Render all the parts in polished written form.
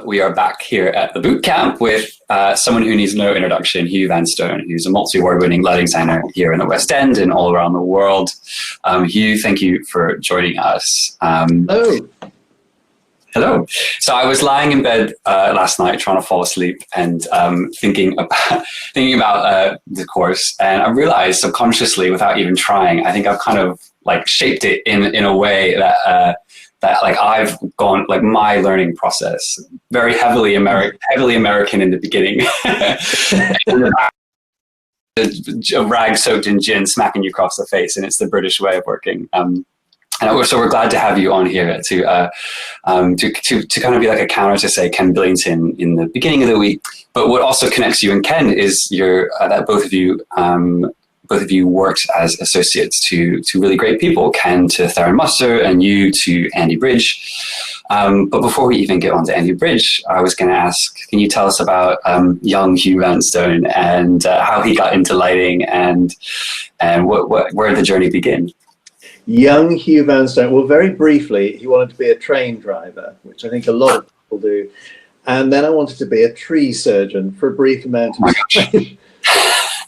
We are back here at the boot camp with someone who needs no introduction, Hugh Vanstone, who's a multi-award-winning lighting designer here in the West End and all around the world. Hugh, thank you for joining us. Hello. Hello. So I was lying in bed last night trying to fall asleep and thinking about the course, and I realized subconsciously, without even trying, I think I've kind of like shaped it in a way that like I've gone, like my learning process, very heavily American in the beginning. A rag soaked in gin smacking you across the face, and it's the British way of working. So we're glad to have you on here to kind of be like a counter to, say, Ken Billington in the beginning of the week. But what also connects you and Ken is that both of you worked as associates to really great people, Ken to Theron Muster and you to Andy Bridge. But before we even get on to Andy Bridge, I was going to ask, can you tell us about young Hugh Vanstone and how he got into lighting and where the journey began? Young Hugh Vanstone. Well, very briefly, he wanted to be a train driver, which I think a lot of people do. And then I wanted to be a tree surgeon for a brief amount of time.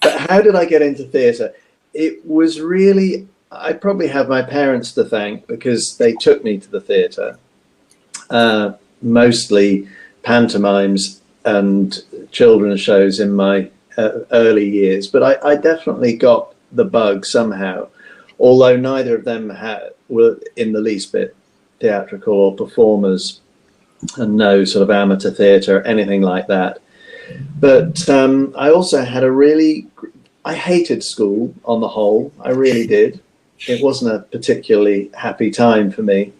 But how did I get into theatre? It was really, I probably have my parents to thank because they took me to the theatre, mostly pantomimes and children's shows in my early years. But I definitely got the bug somehow, although neither of them were in the least bit theatrical or performers, and no sort of amateur theatre or anything like that. But I also had I hated school on the whole. I really did. It wasn't a particularly happy time for me.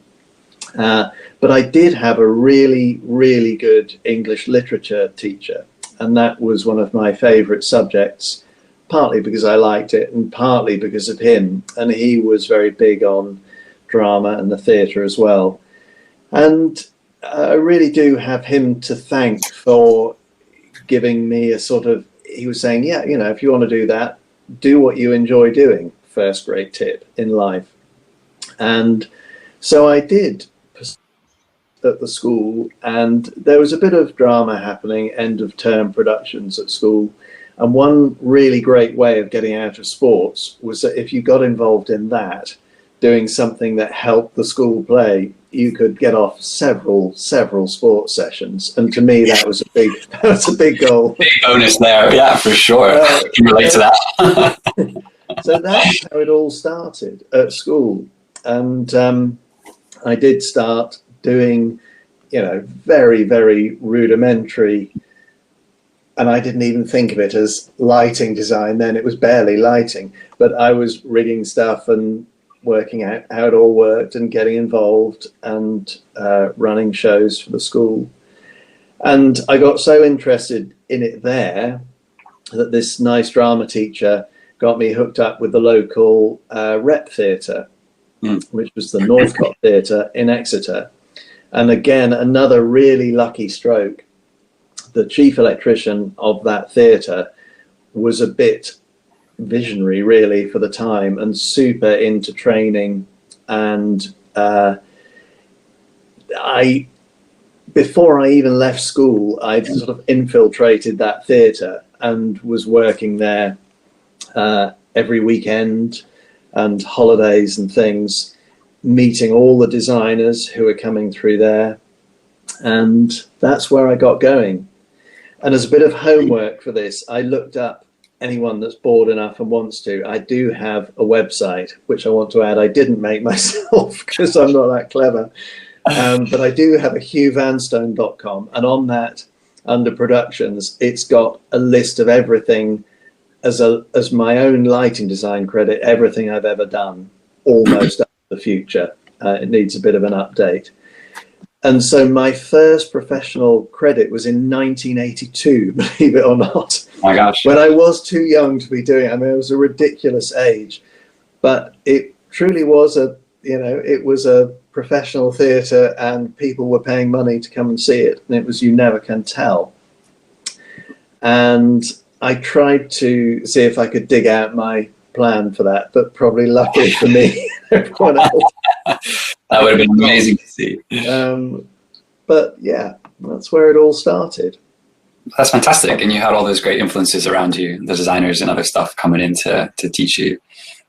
But I did have a really, really good English literature teacher. And that was one of my favourite subjects, partly because I liked it and partly because of him. And he was very big on drama and the theatre as well. And I really do have him to thank for giving me a sort of, he was saying, yeah, you know, if you want to do that, do what you enjoy doing. First great tip in life. And so I did at the school, and there was a bit of drama happening, end of term productions at school. And one really great way of getting out of sports was that if you got involved in that, doing something that helped the school play, you could get off several sports sessions. And to me, that was a big goal. Big bonus there, yeah, for sure. I can relate to that. So that's how it all started at school. And I did start doing, very, very rudimentary, and I didn't even think of it as lighting design then. It was barely lighting, but I was rigging stuff and working out how it all worked and getting involved and running shows for the school. And I got so interested in it there that this nice drama teacher got me hooked up with the local rep theatre, which was the Northcote Theatre in Exeter. And again, another really lucky stroke. The chief electrician of that theatre was a bit visionary really for the time and super into training. And before I even left school, I'd sort of infiltrated that theatre and was working there every weekend and holidays and things, meeting all the designers who were coming through there. And that's where I got going. And as a bit of homework for this, I looked up anyone that's bored enough and wants to. I do have a website, which I want to add. I didn't make myself because I'm not that clever. But I do have a hughvanstone.com. And on that, under productions, it's got a list of everything as my own lighting design credit, everything I've ever done, almost up to the future. It needs a bit of an update. And so my first professional credit was in 1982, believe it or not. Oh my gosh. When I was too young to be doing it. I mean, it was a ridiculous age, but it truly was it was a professional theatre and people were paying money to come and see it. And it was You Never Can Tell. And I tried to see if I could dig out my plan for that, but probably lucky for me, everyone else. That would have been amazing to see. But yeah, that's where it all started. That's fantastic. And you had all those great influences around you, the designers and other stuff coming in to teach you.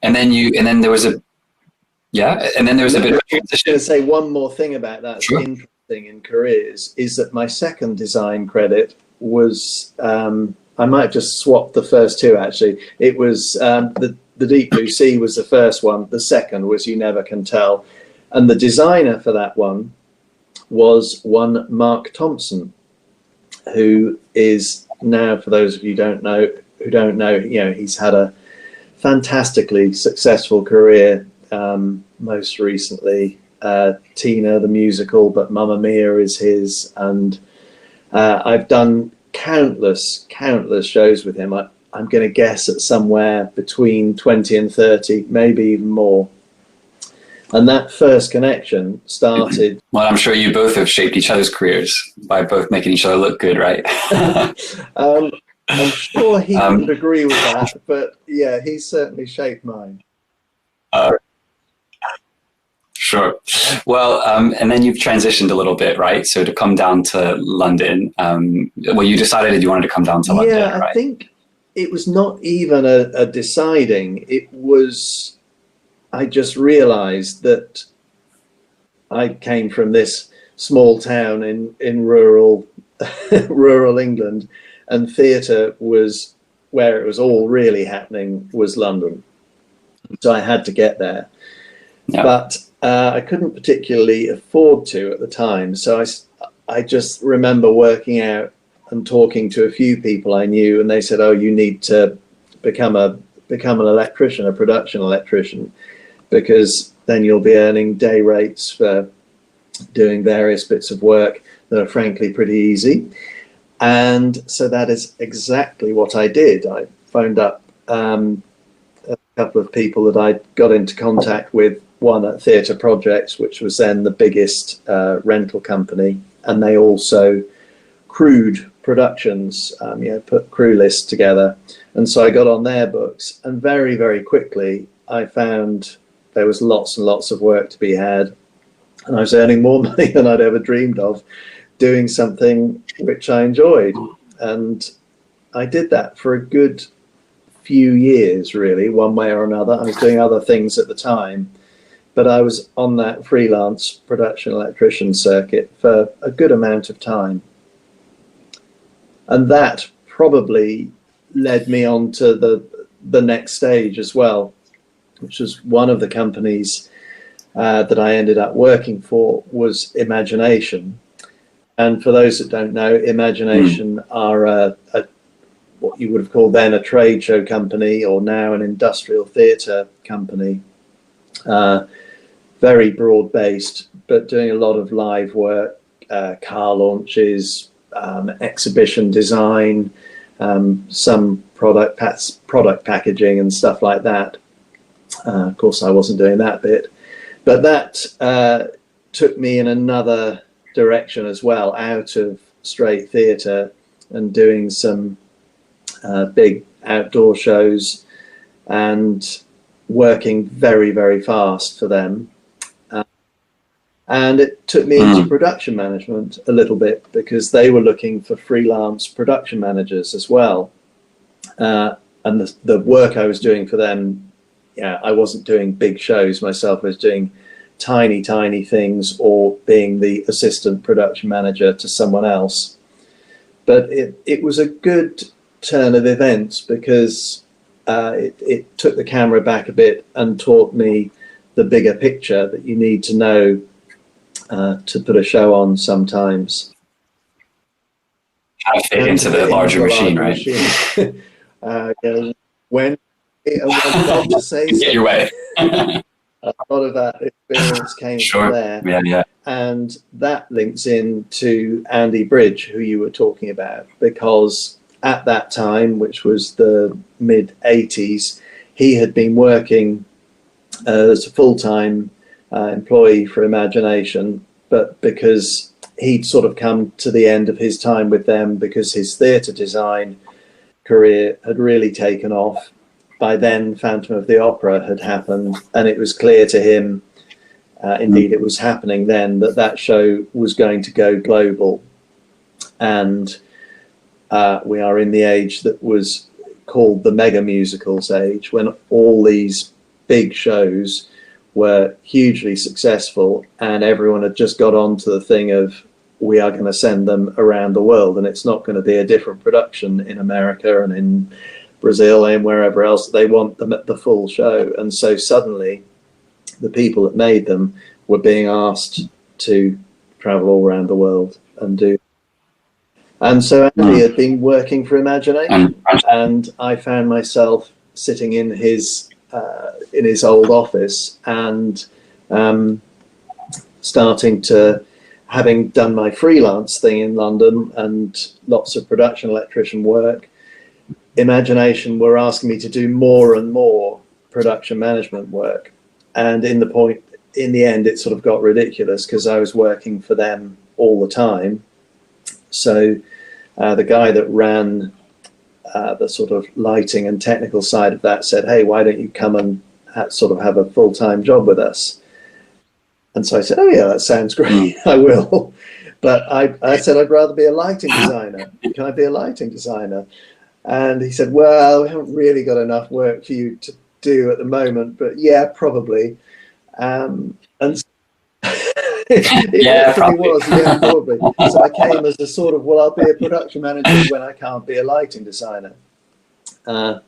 And then there was a bit of a transition. I was going to say one more thing about that. Sure. Interesting in careers is that my second design credit was, I might have just swapped the first two actually. It was the Deep Blue Sea was the first one. The second was You Never Can Tell. And the designer for that one was one Mark Thompson, who is now, for those of you who don't know, he's had a fantastically successful career. Most recently, Tina the musical, but Mamma Mia is his, and I've done countless shows with him. I'm going to guess at somewhere between 20 and 30, maybe even more. And that first connection started. Well, I'm sure you both have shaped each other's careers by both making each other look good, right? I'm sure he wouldn't agree with that, but yeah, he's certainly shaped mine. Sure. Well, and then you've transitioned a little bit, right? So to come down to London, you decided you wanted to come down to London, right? I think it was not even a deciding. It was, I just realized that I came from this small town in rural England, and theatre was where it was all really happening, was London. So I had to get there. Yeah. But I couldn't particularly afford to at the time. So I just remember working out and talking to a few people I knew, and they said, "Oh, you need to become an electrician, a production electrician, because then you'll be earning day rates for doing various bits of work that are frankly pretty easy." And so that is exactly what I did. I phoned up a couple of people that I got into contact with, one at Theatre Projects, which was then the biggest rental company, and they also crewed productions, put crew lists together. And so I got on their books, and very, very quickly I found there was lots and lots of work to be had, and I was earning more money than I'd ever dreamed of, doing something which I enjoyed. And I did that for a good few years, really, one way or another. I was doing other things at the time, but I was on that freelance production electrician circuit for a good amount of time. And that probably led me on to the next stage as well, which was one of the companies that I ended up working for was Imagination. And for those that don't know, Imagination are what you would have called then a trade show company, or now an industrial theatre company. Very broad-based, but doing a lot of live work, car launches, exhibition design, some product packaging and stuff like that. Of course, I wasn't doing that bit, but that took me in another direction as well, out of straight theatre and doing some big outdoor shows and working very, very fast for them. And it took me into production management a little bit, because they were looking for freelance production managers as well. And the work I was doing for them, I wasn't doing big shows myself. I was doing tiny things, or being the assistant production manager to someone else. But it was a good turn of events, because it took the camera back a bit and taught me the bigger picture that you need to know to put a show on sometimes. How to fit into the larger machine, right? When not to say get your way. A lot of that experience came from there. Yeah. And that links in to Andy Bridge, who you were talking about, because at that time, which was the mid-80s, he had been working as a full-time employee for Imagination, but because he'd sort of come to the end of his time with them, because his theatre design career had really taken off. By then, Phantom of the Opera had happened, and it was clear to him, indeed it was happening then, that show was going to go global. and we are in the age that was called the mega musicals age, when all these big shows were hugely successful and everyone had just got on to the thing of, we are going to send them around the world, and it's not going to be a different production in America and in Brazil and wherever else. They want the full show. And so suddenly the people that made them were being asked to travel all around the world and do. And so Andy had been working for Imagination, and I found myself sitting in his old office and starting to, having done my freelance thing in London and lots of production electrician work, Imagination were asking me to do more and more production management work. And in the end, it sort of got ridiculous because I was working for them all the time. So the guy that ran the sort of lighting and technical side of that said, hey, why don't you come and have a full-time job with us? And so I said, oh yeah, that sounds great, I will. But I said, I'd rather be a lighting designer. Can I be a lighting designer? And he said, well, we haven't really got enough work for you to do at the moment, but yeah, probably. And yeah, probably. Was, yeah, probably. So I came as a sort of, well, I'll be a production manager when I can't be a lighting designer. And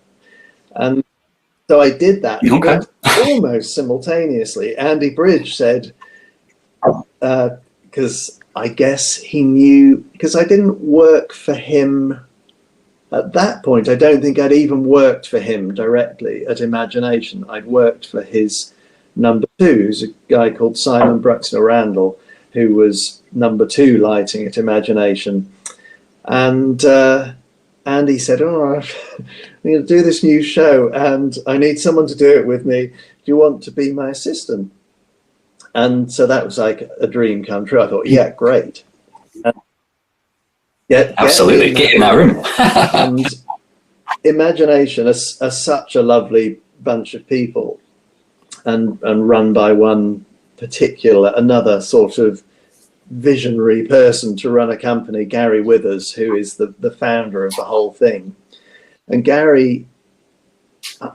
so I did that. Okay. Almost simultaneously, Andy Bridge said, because I guess he knew, because I didn't work for him at that point. I don't think I'd even worked for him directly at Imagination. I'd worked for his number two, who's a guy called Simon Bruxner Randall, who was number two lighting at Imagination. And Andy said, oh, I'm going to do this new show and I need someone to do it with me. Do you want to be my assistant? And so that was like a dream come true. I thought, yeah, great. Absolutely, get in that room. And Imagination are such a lovely bunch of people, and run by one particular, another sort of visionary person to run a company, Gary Withers, who is the founder of the whole thing. And Gary,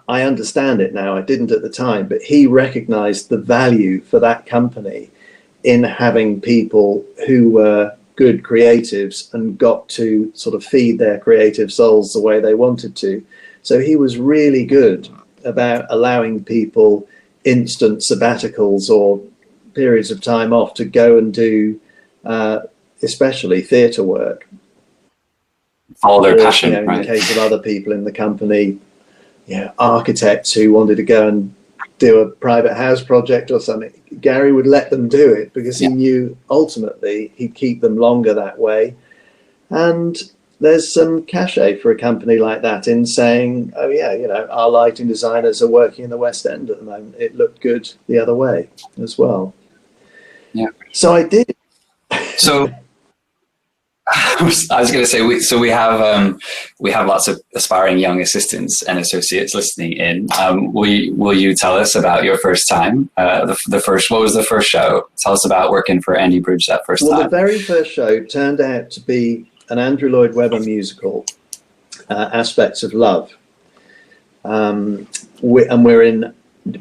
I understand it now, I didn't at the time, but he recognized the value for that company in having people who were good creatives and got to sort of feed their creative souls the way they wanted to. So he was really good about allowing people instant sabbaticals or periods of time off to go and do especially theatre work. Follow their passion, in right? the case of other people in the company, architects who wanted to go and do a private house project or something, Gary would let them do it because he knew ultimately he'd keep them longer that way. And there's some cachet for a company like that in saying, oh yeah, our lighting designers are working in the West End at the moment. It looked good the other way as well. Yeah. So I did. So I was going to say, we have lots of aspiring young assistants and associates listening in. Will you tell us about your first time? What was the first show? Tell us about working for Andy Bridge that first time. Well, the very first show turned out to be an Andrew Lloyd Webber musical, Aspects of Love. And we're in,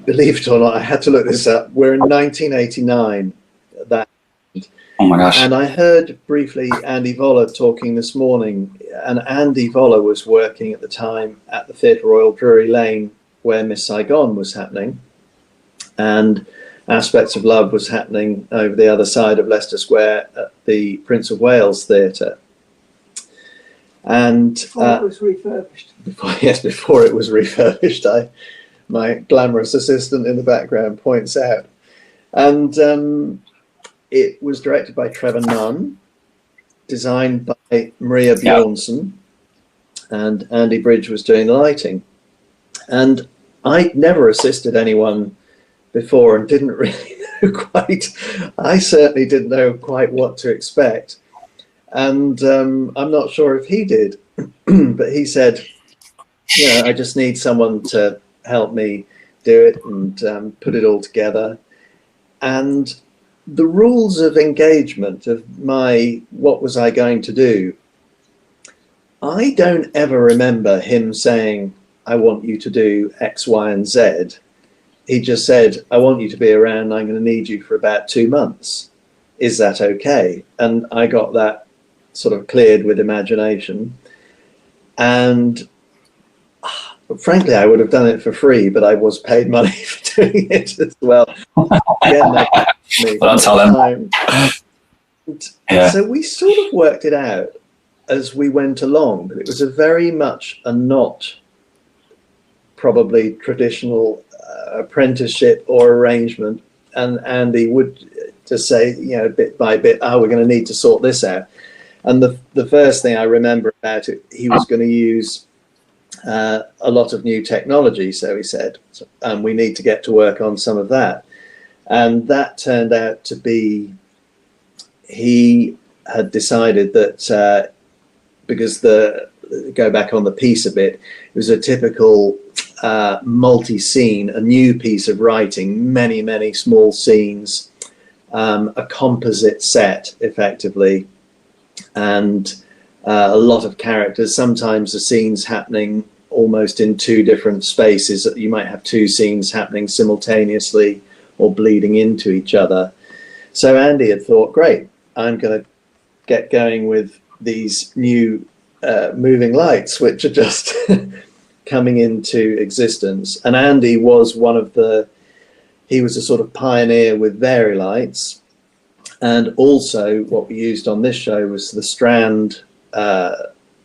believe it or not, I had to look this up, we're in 1989. Oh my gosh. And I heard briefly Andy Voller talking this morning, and Andy Voller was working at the time at the Theatre Royal Drury Lane where Miss Saigon was happening, and Aspects of Love was happening over the other side of Leicester Square at the Prince of Wales Theatre. And before it was refurbished. Before it was refurbished, my glamorous assistant in the background points out. And it was directed by Trevor Nunn, designed by Maria Bjornsson, and Andy Bridge was doing the lighting. And I'd never assisted anyone before and didn't really know I certainly didn't know quite what to expect. And I'm not sure if he did, but he said, I just need someone to help me do it and put it all together. And the rules of engagement of what was I going to do, I don't ever remember him saying, I want you to do X, Y, and Z. He just said, I want you to be around. I'm going to need you for about 2 months. Is that okay? And I got that sort of cleared with imagination. And frankly, I would have done it for free, but I was paid money for doing it as well. Again, well, I'll tell them. Yeah. So we sort of worked it out as we went along, but it was a very much a not probably traditional apprenticeship or arrangement. And Andy would just say, you know, bit by bit, we're going to need to sort this out. And the first thing I remember about it, he was going to use a lot of new technology, so he said, and we need to get to work on some of that. And that turned out to be, he had decided that because go back on the piece a bit, it was a typical multi-scene, a new piece of writing, many small scenes, a composite set effectively, and a lot of characters. Sometimes the scenes happening almost in 2 different spaces. You might have 2 scenes happening simultaneously or bleeding into each other. So Andy had thought, great, I'm going to get going with these new moving lights, which are just coming into existence. And Andy was he was a sort of pioneer with Vari-Lights. And also what we used on this show was the Strand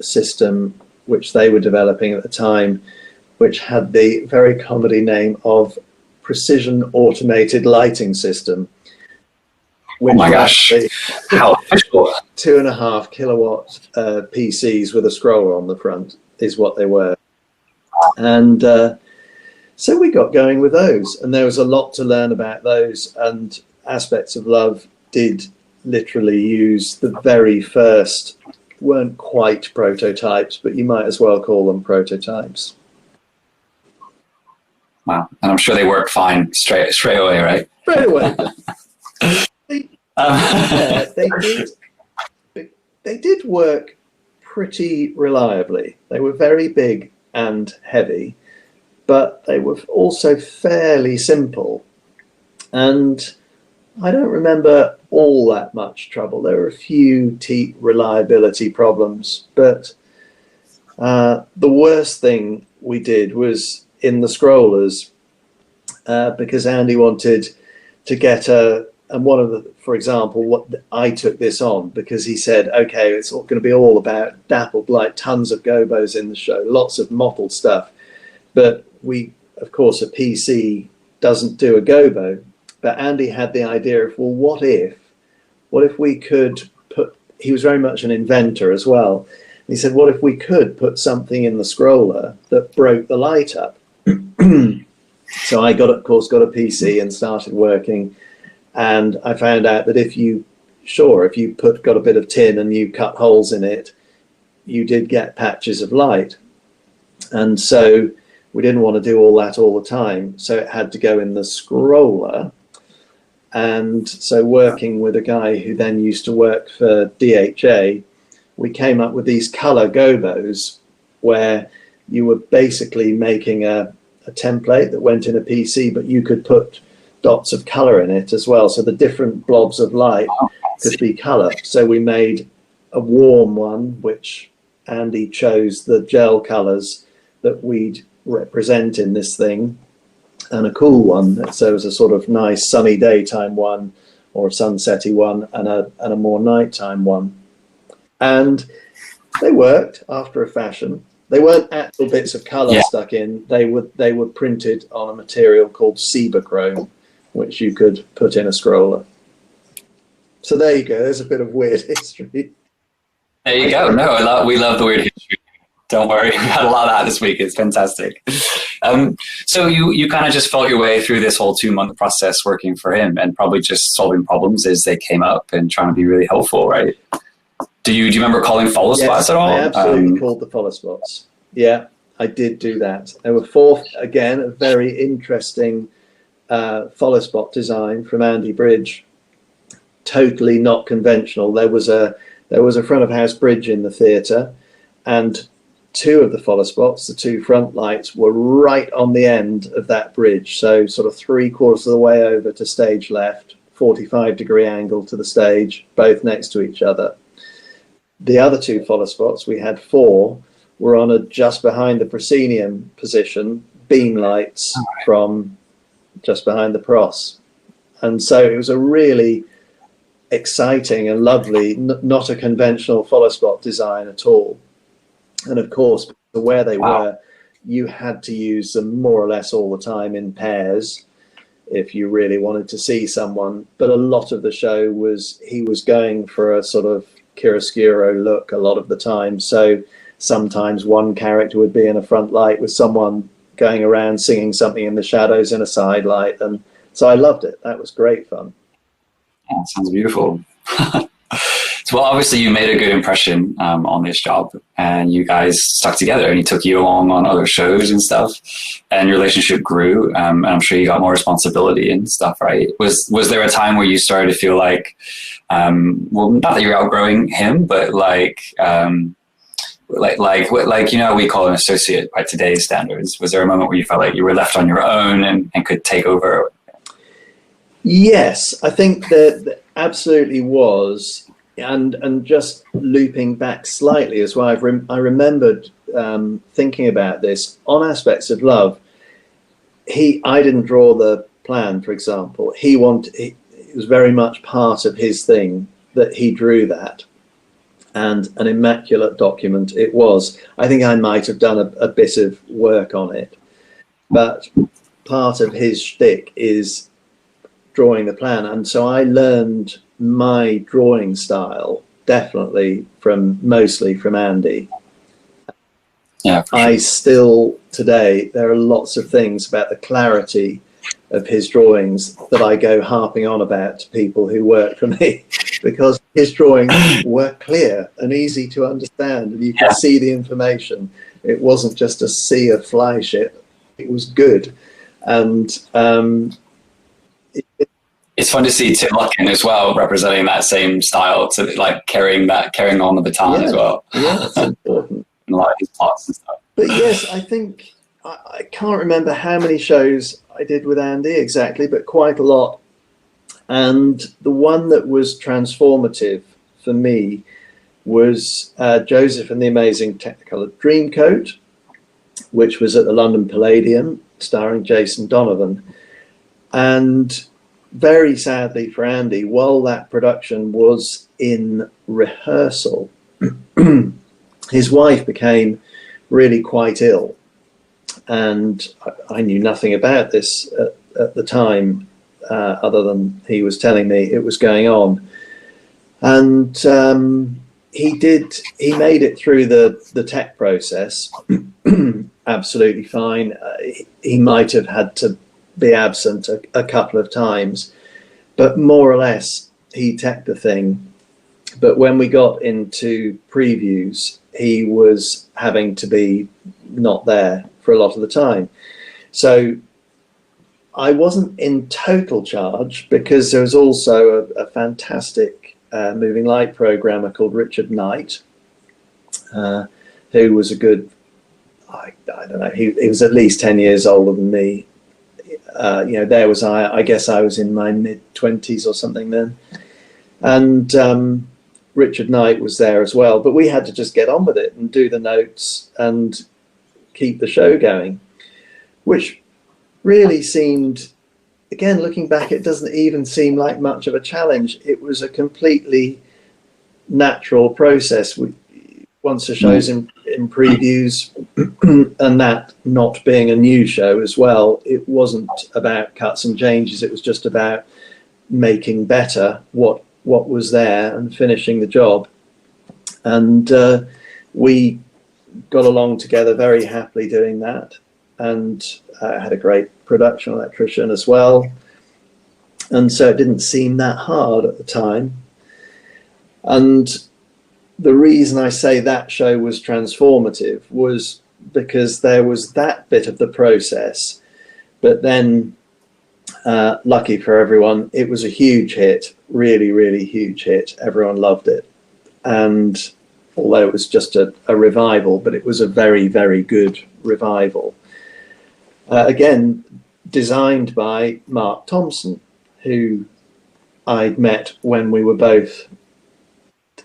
system, which they were developing at the time, which had the very comedy name of Precision Automated Lighting System. Oh my gosh, how official. 2.5 kilowatt PCs with a scroller on the front is what they were. And so we got going with those, and there was a lot to learn about those. And Aspects of Love did literally use the very first, weren't quite prototypes, but you might as well call them prototypes. Wow, and I'm sure they worked fine straight away, right? Straight away. They did work pretty reliably. They were very big and heavy, but they were also fairly simple. And I don't remember all that much trouble. There were a few reliability problems, but the worst thing we did was in the scrollers, because Andy wanted to get for example, what I took this on because he said, okay, it's going to be all about dappled light, tons of gobos in the show, lots of mottled stuff. But of course, a PC doesn't do a gobo. But Andy had the idea of, well, what if we could he was very much an inventor as well. He said, what if we could put something in the scroller that broke the light up? So I got a PC and started working. And I found out that if you got a bit of tin and you cut holes in it, you did get patches of light. And so we didn't want to do all that all the time. So it had to go in the scroller. And so working with a guy who then used to work for DHA, we came up with these color gobos where you were basically making a template that went in a PC, but you could put dots of color in it as well. So the different blobs of light could be color. So we made a warm one, which Andy chose the gel colors that we'd represent in this thing, and a cool one. So it was a sort of nice sunny daytime one or a sunsetty one, and a more nighttime one. And they worked after a fashion. They weren't actual bits of color stuck in. They were printed on a material called Cibachrome, which you could put in a scroller. So there you go. There's a bit of weird history. There you go. No, we love the weird history. Don't worry, we had a lot of that this week. It's fantastic. So you kind of just felt your way through this whole 2-month process working for him, and probably just solving problems as they came up and trying to be really helpful, right? Do you remember calling follow spots at all? I absolutely called the follow spots. Yeah, I did do that. There were 4, again, a very interesting follow spot design from Andy Bridge, totally not conventional. There was a front of house bridge in the theatre, and two of the follow spots, the two front lights, were right on the end of that bridge. So sort of 3/4 of the way over to stage left, 45-degree angle to the stage, both next to each other. The other two follow spots, we had four, were on a just behind the proscenium position, beam lights from just behind the pros. And so it was a really exciting and lovely, not a conventional follow spot design at all. And of course, where they were, you had to use them more or less all the time in pairs if you really wanted to see someone. But a lot of the show was, he was going for a sort of chiaroscuro look a lot of the time. So sometimes one character would be in a front light with someone going around singing something in the shadows in a side light. And so I loved it. That was great fun. Yeah, sounds beautiful. So, well, obviously you made a good impression on this job, and you guys stuck together, and he took you along on other shows and stuff, and your relationship grew, and I'm sure you got more responsibility and stuff, right? Was there a time where you started to feel like, well, not that you're outgrowing him, but like you know, we call an associate by today's standards. Was there a moment where you felt like you were left on your own and could take over? Yes, I think that absolutely was. And just looping back slightly as well, I remembered thinking about this on Aspects of Love. I didn't draw the plan, for example. It was very much part of his thing that he drew that, and an immaculate document it was. I think I might have done a bit of work on it, but part of his shtick is drawing the plan, and so I learned my drawing style definitely mostly from Andy. Yeah, for sure. I still today, there are lots of things about the clarity of his drawings that I go harping on about to people who work for me, because his drawings were clear and easy to understand, and you could see the information. It wasn't just a sea of fly shit, it was good. And it's fun to see Tim Luckin as well, representing that same style, to like carrying on the baton as well. Yeah, it's important. And a lot of his plots and stuff. But yes, I think I can't remember how many shows I did with Andy exactly, but quite a lot. And the one that was transformative for me was Joseph and the Amazing Technicolor Dreamcoat, which was at the London Palladium, starring Jason Donovan. And very sadly for Andy, while that production was in rehearsal, his wife became really quite ill. And I knew nothing about this at the time, other than he was telling me it was going on. And he made it through the tech process absolutely fine. He might have had to be absent a couple of times, but more or less he teched the thing. But when we got into previews, he was having to be not there for a lot of the time. So I wasn't in total charge, because there was also a fantastic moving light programmer called Richard Knight, who was a good, I don't know, he was at least 10 years older than me. There was I guess I was in my mid-20s or something then, and Richard Knight was there as well. But we had to just get on with it and do the notes and keep the show going, which really seemed, again, looking back, it doesn't even seem like much of a challenge. It was a completely natural process. Once the show's in previews, and that not being a new show as well, it wasn't about cuts and changes. It was just about making better what was there and finishing the job. And we got along together very happily doing that, and had a great production electrician as well. And so it didn't seem that hard at the time. And the reason I say that show was transformative was because there was that bit of the process, but then lucky for everyone, it was a huge hit, really, really huge hit. Everyone loved it. And although it was just a revival, but it was a very, very good revival. Again, designed by Mark Thompson, who I'd met when we were both,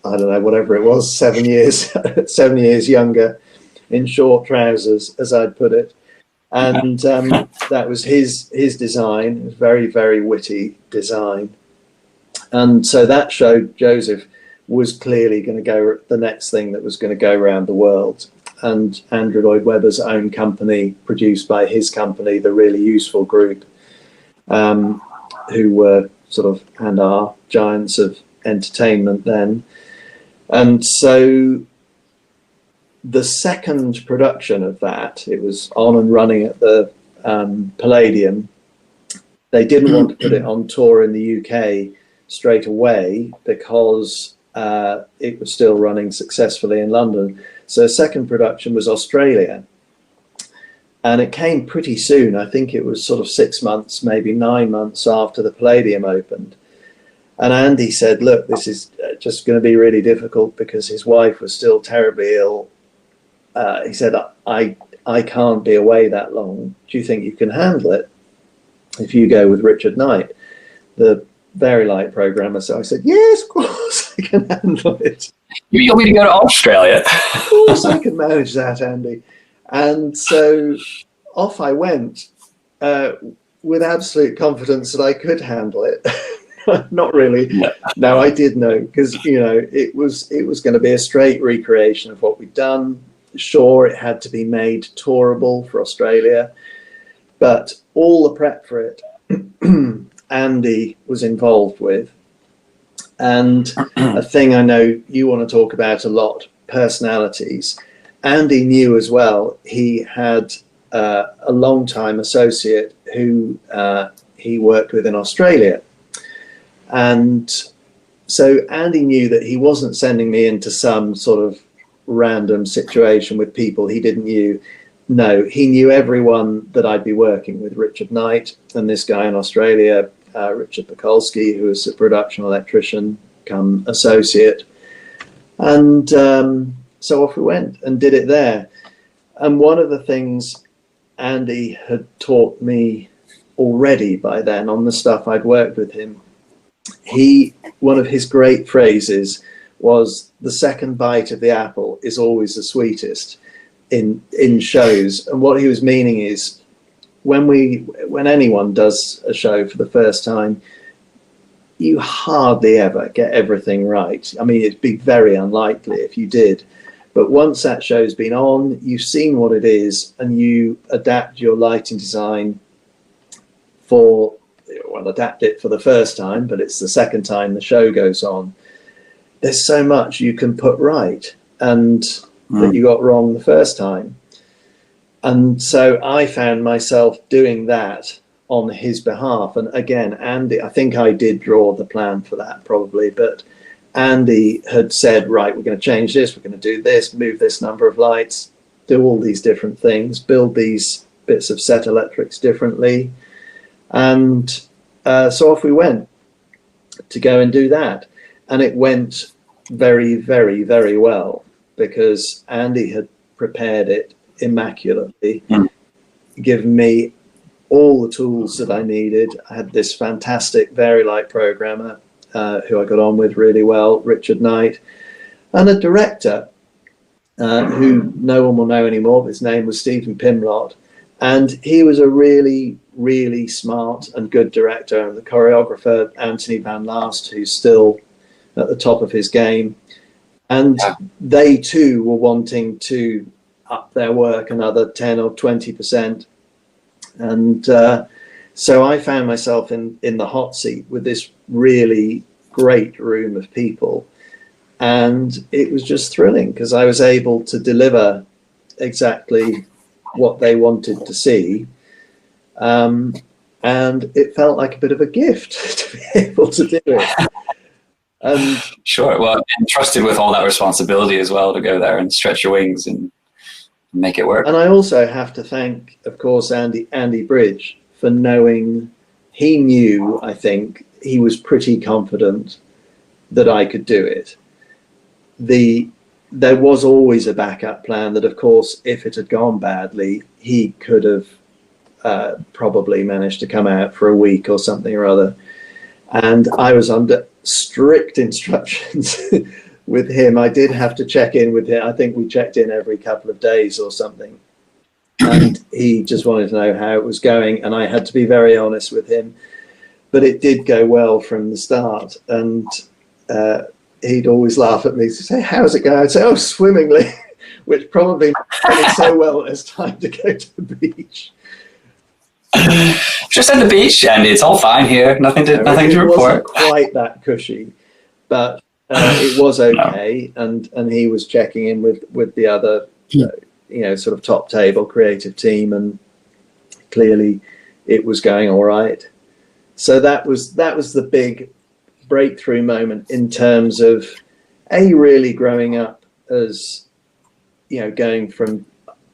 I don't know, whatever it was, 7 years, 7 years younger, in short trousers, as I'd put it. And that was his design. It was very, very witty design. And so that showed Joseph was clearly going to go the next thing that was going to go around the world. And Andrew Lloyd Webber's own company, produced by his company, the Really Useful Group, who were sort of, and are, giants of entertainment then. And so the second production of that, it was on and running at the Palladium. They didn't want to put it on tour in the UK straight away because it was still running successfully in London. So second production was Australia. And it came pretty soon. I think it was sort of 6 months, maybe 9 months after the Palladium opened. And Andy said, look, this is just going to be really difficult because his wife was still terribly ill. He said, I can't be away that long. Do you think you can handle it if you go with Richard Knight, the Very Light programmer? So I said, yes, of course I can handle it. You want me to go to Australia? Of course I can manage that, Andy. And so off I went with absolute confidence that I could handle it. Not really. No, I did know, because it was going to be a straight recreation of what we'd done. Sure, it had to be made tourable for Australia, but all the prep for it, Andy was involved with. And a thing I know you want to talk about a lot, personalities. Andy knew as well, he had a long-time associate who he worked with in Australia. And so Andy knew that he wasn't sending me into some sort of random situation with people he didn't know. No, he knew everyone that I'd be working with, Richard Knight and this guy in Australia, Richard Pekulski, who was a production electrician come associate. And so off we went and did it there. And one of the things Andy had taught me already by then on the stuff I'd worked with him, one of his great phrases was, the second bite of the apple is always the sweetest in shows. And what he was meaning is, when anyone does a show for the first time, you hardly ever get everything right. I mean, it'd be very unlikely if you did. But once that show's been on, you've seen what it is, and you adapt your lighting design adapt it for the first time, but it's the second time the show goes on. There's so much you can put right and that you got wrong the first time. And so I found myself doing that on his behalf. And again, Andy, I think I did draw the plan for that probably, but Andy had said, right, we're going to change this, we're going to do this, move this number of lights, do all these different things, build these bits of set electrics differently. And so off we went to go and do that. And it went very, very, very well, because Andy had prepared it immaculately, given me all the tools that I needed. I had this fantastic Very Light programmer who I got on with really well, Richard Knight, and a director who no one will know anymore. His name was Stephen Pimlott, and he was a really, really smart and good director. And the choreographer, Anthony Van Last, who's still at the top of his game. And they too were wanting to up their work another 10 or 20%. And so I found myself in the hot seat with this really great room of people. And it was just thrilling, because I was able to deliver exactly what they wanted to see. And it felt like a bit of a gift to be able to do it. Sure. Well, entrusted with all that responsibility as well, to go there and stretch your wings and make it work. And I also have to thank, of course, Andy Bridge for knowing he knew, I think, he was pretty confident that I could do it. There was always a backup plan that, of course, if it had gone badly, he could have probably managed to come out for a week or something or other. And I was under strict instructions with him. I did have to check in with him. I think we checked in every couple of days or something. And he just wanted to know how it was going. And I had to be very honest with him. But it did go well from the start. And he'd always laugh at me to say, how's it going? I'd say, oh, swimmingly, which probably went so well when it's time to go to the beach. Just at the beach, and it's all fine here. Nothing to report. It wasn't quite that cushy, but it was okay. No. And he was checking in with the other, sort of top table creative team, and clearly it was going all right. So that was the big breakthrough moment in terms of really growing up as, going from,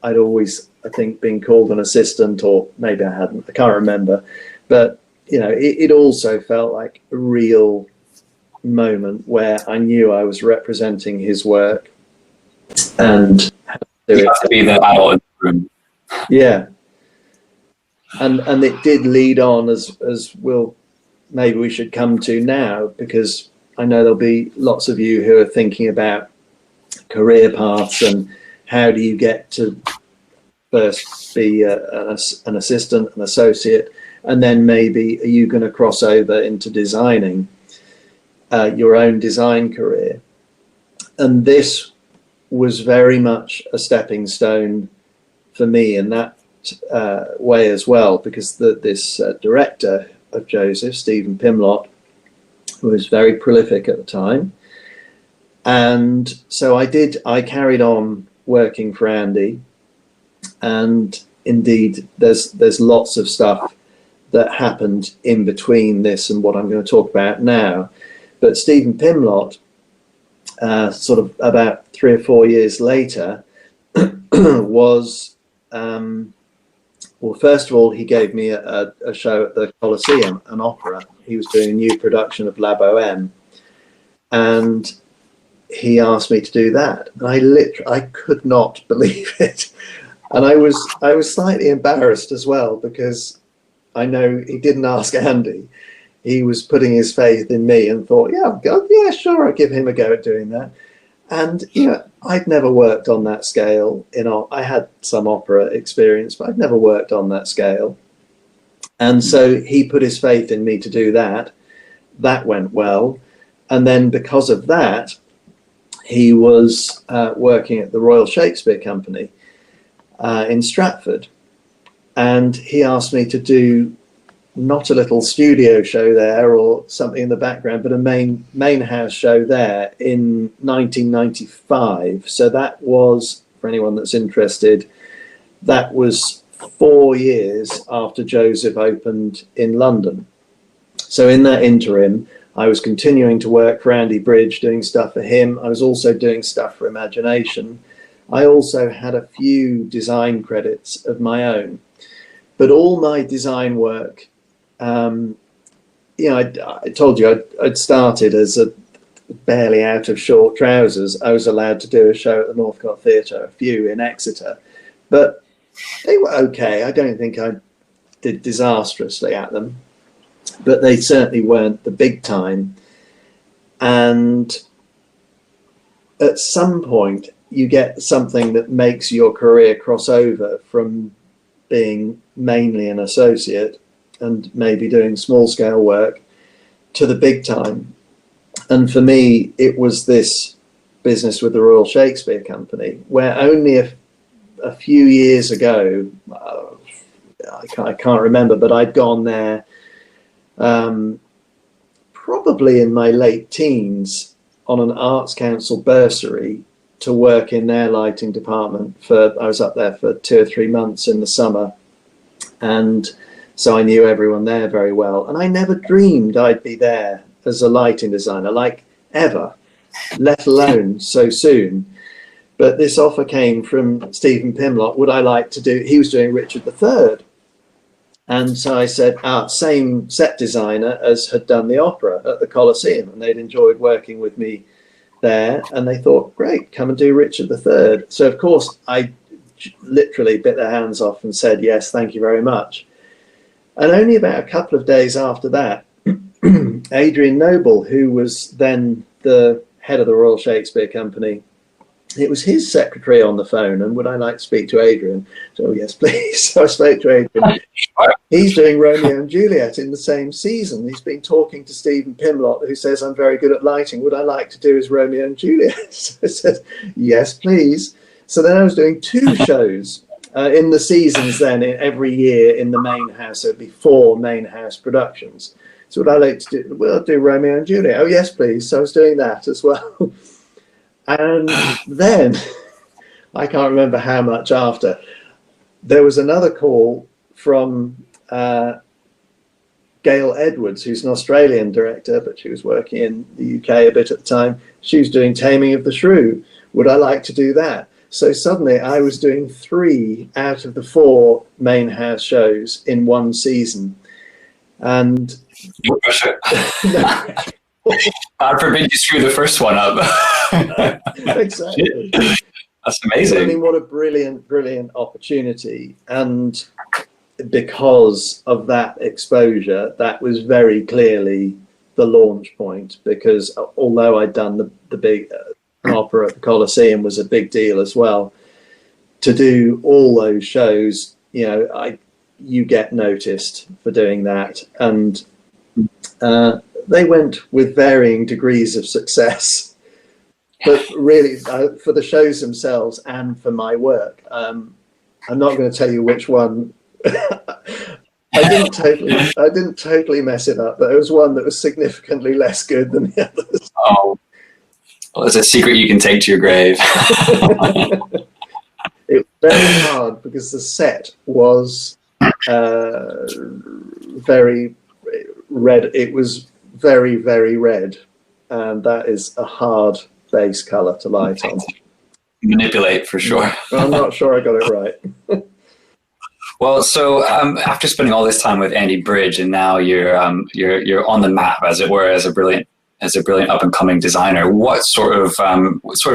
I'd always, I think, been called an assistant, or maybe I hadn't, I can't remember, but it also felt like a real moment where I knew I was representing his work and had to do it. To be the adult in the room. Yeah. And it did lead on, as maybe we should come to now, because I know there'll be lots of you who are thinking about career paths and how do you get to first be an assistant, an associate, and then maybe are you going to cross over into designing your own design career. And this was very much a stepping stone for me in that way as well, because this director of Joseph, Stephen Pimlott, was very prolific at the time. And so I carried on working for Andy, and indeed there's lots of stuff that happened in between this and what I'm going to talk about now. But Stephen Pimlott, sort of about 3 or 4 years later, was well, first of all, he gave me a show at the Coliseum, an opera. He was doing a new production of La Boheme, and he asked me to do that. And I could not believe it, and I was slightly embarrassed as well, because I know he didn't ask Andy. He was putting his faith in me and thought, yeah, God, yeah, sure, I'll give him a go at doing that. And I'd never worked on that scale. I had some opera experience, but I'd never worked on that scale. And so he put his faith in me to do that. That went well. And then because of that, he was working at the Royal Shakespeare Company in Stratford. And he asked me to do not a little studio show there or something in the background, but a main house show there in 1995. So that was, for anyone that's interested, that was 4 years after Joseph opened in London. So in that interim, I was continuing to work for Andy Bridge, doing stuff for him. I was also doing stuff for Imagination. I also had a few design credits of my own, but all my design work, I told you I'd started as a barely out of short trousers. I was allowed to do a show at the Northcote Theatre, a few in Exeter, but they were okay. I don't think I did disastrously at them, but they certainly weren't the big time. And at some point you get something that makes your career cross over from being mainly an associate and maybe doing small scale work to the big time. And for me, it was this business with the Royal Shakespeare Company, where only a few years ago, I can't remember, but I'd gone there probably in my late teens on an Arts Council bursary to work in their lighting department. I was up there for 2 or 3 months in the summer, and so I knew everyone there very well. And I never dreamed I'd be there as a lighting designer, like ever, let alone so soon. But this offer came from Stephen Pimlott. Would I like to do, he was doing Richard III. And so I said, same set designer as had done the opera at the Colosseum, and they'd enjoyed working with me there, and they thought, great, come and do Richard III. So of course I literally bit their hands off and said, yes, thank you very much. And only about a couple of days after that, Adrian Noble, who was then the head of the Royal Shakespeare Company, it was his secretary on the phone, and would I like to speak to Adrian? So, yes, please. So I spoke to Adrian. He's doing Romeo and Juliet in the same season. He's been talking to Stephen Pimlott, who says, I'm very good at lighting. Would I like to do his Romeo and Juliet? So I said, yes, please. So then I was doing 2 shows in the seasons then, every year in the main house. So it'd be 4 main house productions. So would I like to do, well, I'll do Romeo and Juliet. Oh, yes, please. So I was doing that as well. And then, I can't remember how much after, there was another call from Gail Edwards, who's an Australian director, but she was working in the UK a bit at the time. She was doing Taming of the Shrew. Would I like to do that? So suddenly I was doing 3 out of the 4 main house shows in one season. And God forbid you screw the first one up. Exactly. That's amazing. I mean, what a brilliant, brilliant opportunity. And because of that exposure, that was very clearly the launch point, because although I'd done the big opera at the Colosseum was a big deal as well, to do all those shows, you know, you get noticed for doing that. And they went with varying degrees of success, but really for the shows themselves and for my work, I'm not going to tell you which one. I didn't totally mess it up, but there was one that was significantly less good than the others. Oh, well, it's a secret you can take to your grave. It was very hard because the set was very red. It was very, very red, and that is a hard base color to light on. Manipulate for sure. I'm not sure I got it right. Well, so after spending all this time with Andy Bridge, and now you're on the map, as it were, as a brilliant up and coming designer. What sort of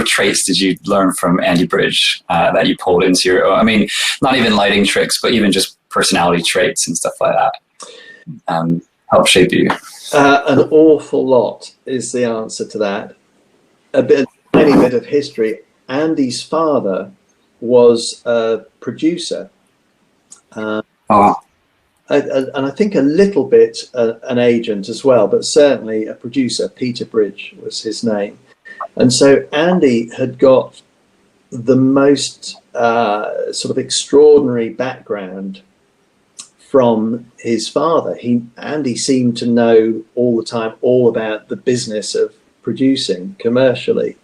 traits did you learn from Andy Bridge that you pulled into your own? I mean, not even lighting tricks, but even just personality traits and stuff like that. Help shape you. An awful lot is the answer to that. A tiny bit of history. Andy's father was a producer. And I think a little bit an agent as well, but certainly a producer. Peter Bridge was his name. And so Andy had got the most sort of extraordinary background from his father. Andy seemed to know all the time all about the business of producing commercially.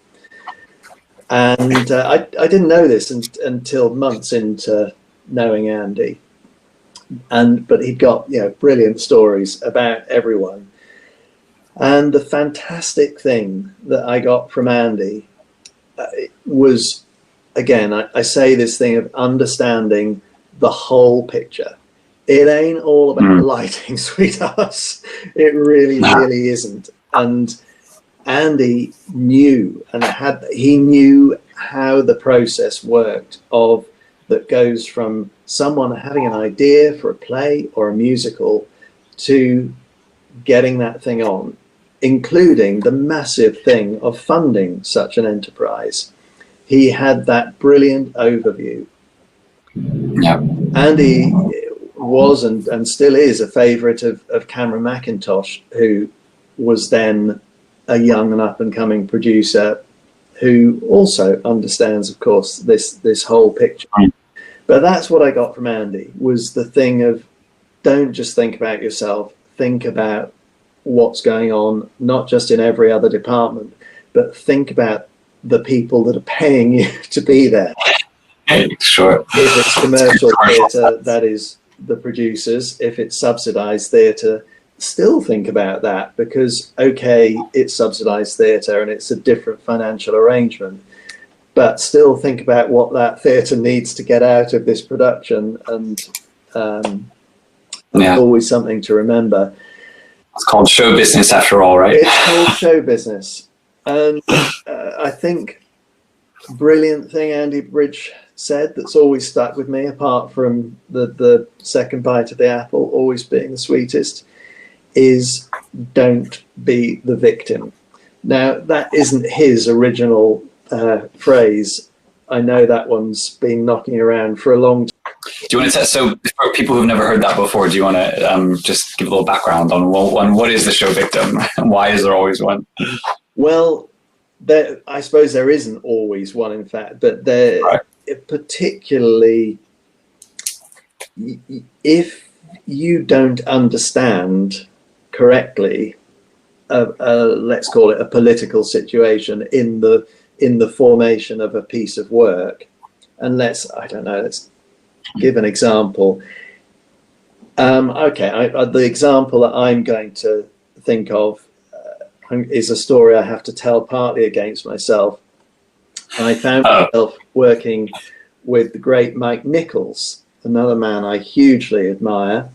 And I didn't know this until months into knowing Andy. But he'd got, you know, brilliant stories about everyone. And the fantastic thing that I got from Andy was, again, I say this thing of understanding the whole picture. It ain't all about lighting, sweethearts. It really, really isn't. And Andy knew, and he knew how the process worked that goes from someone having an idea for a play or a musical to getting that thing on, including the massive thing of funding such an enterprise. He had that brilliant overview. Yeah. Andy was and still is a favorite of Cameron McIntosh, who was then a young and up and coming producer who also understands, of course, this whole picture. But that's what I got from Andy, was the thing of, don't just think about yourself, think about what's going on, not just in every other department, but think about the people that are paying you to be there. Sure. If it's commercial theatre, that is the producers. If it's subsidised theatre, still think about that, because, okay, it's subsidised theatre and it's a different financial arrangement, but still think about what that theatre needs to get out of this production. And Yeah. Always something to remember. It's called show business after all, right? It's called show business. And I think brilliant thing Andy Bridge said that's always stuck with me, apart from the second bite of the apple always being the sweetest, is don't be the victim. Now, that isn't his original phrase. I know that one's been knocking around for a long time. Do you want to so for people who've never heard that before, do you want to just give a little background on what is the show victim and why is there always one? Well, I suppose there isn't always one, in fact, but there, right. Particularly if you don't understand correctly, let's call it a political situation in the formation of a piece of work, and let's give an example. The example that I'm going to think of is a story I have to tell partly against myself. I found myself working with the great Mike Nichols, another man I hugely admire,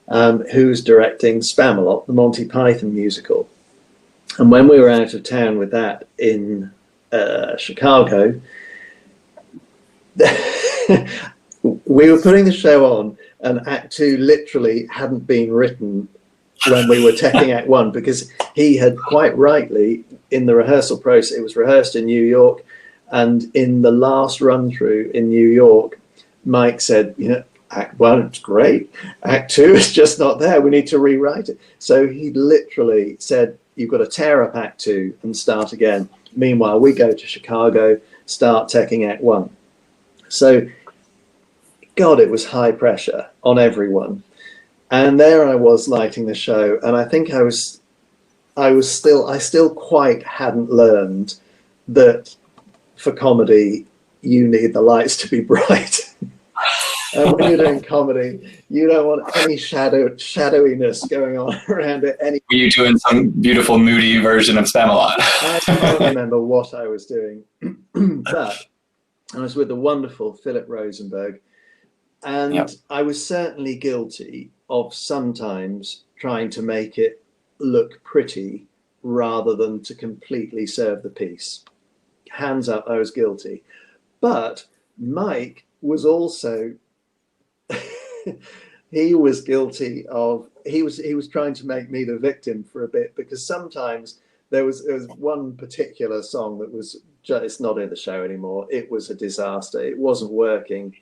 who's directing Spamalot, the Monty Python musical. And when we were out of town with that in Chicago, we were putting the show on, and Act 2 literally hadn't been written when we were teching Act 1, because he had quite rightly, in the rehearsal process, it was rehearsed in New York, and in the last run through in New York, Mike said, Act 1, it's great. Act 2 is just not there. We need to rewrite it. So he literally said, you've got to tear up Act 2 and start again. Meanwhile, we go to Chicago, start teching Act 1. So, God, it was high pressure on everyone. And there I was lighting the show, and I think I still quite hadn't learned that for comedy, you need the lights to be bright. And when you're doing comedy, you don't want any shadowiness going on around it. Were you doing some beautiful, moody version of Spamalot? I can't remember what I was doing, but I was with the wonderful Philip Rosenberg, and yep. I was certainly guilty of sometimes trying to make it look pretty rather than to completely serve the piece. Hands up, I was guilty. But Mike was also he was guilty of he was trying to make me the victim for a bit, because sometimes there was one particular song that was just not in the show anymore. It was a disaster. It wasn't working,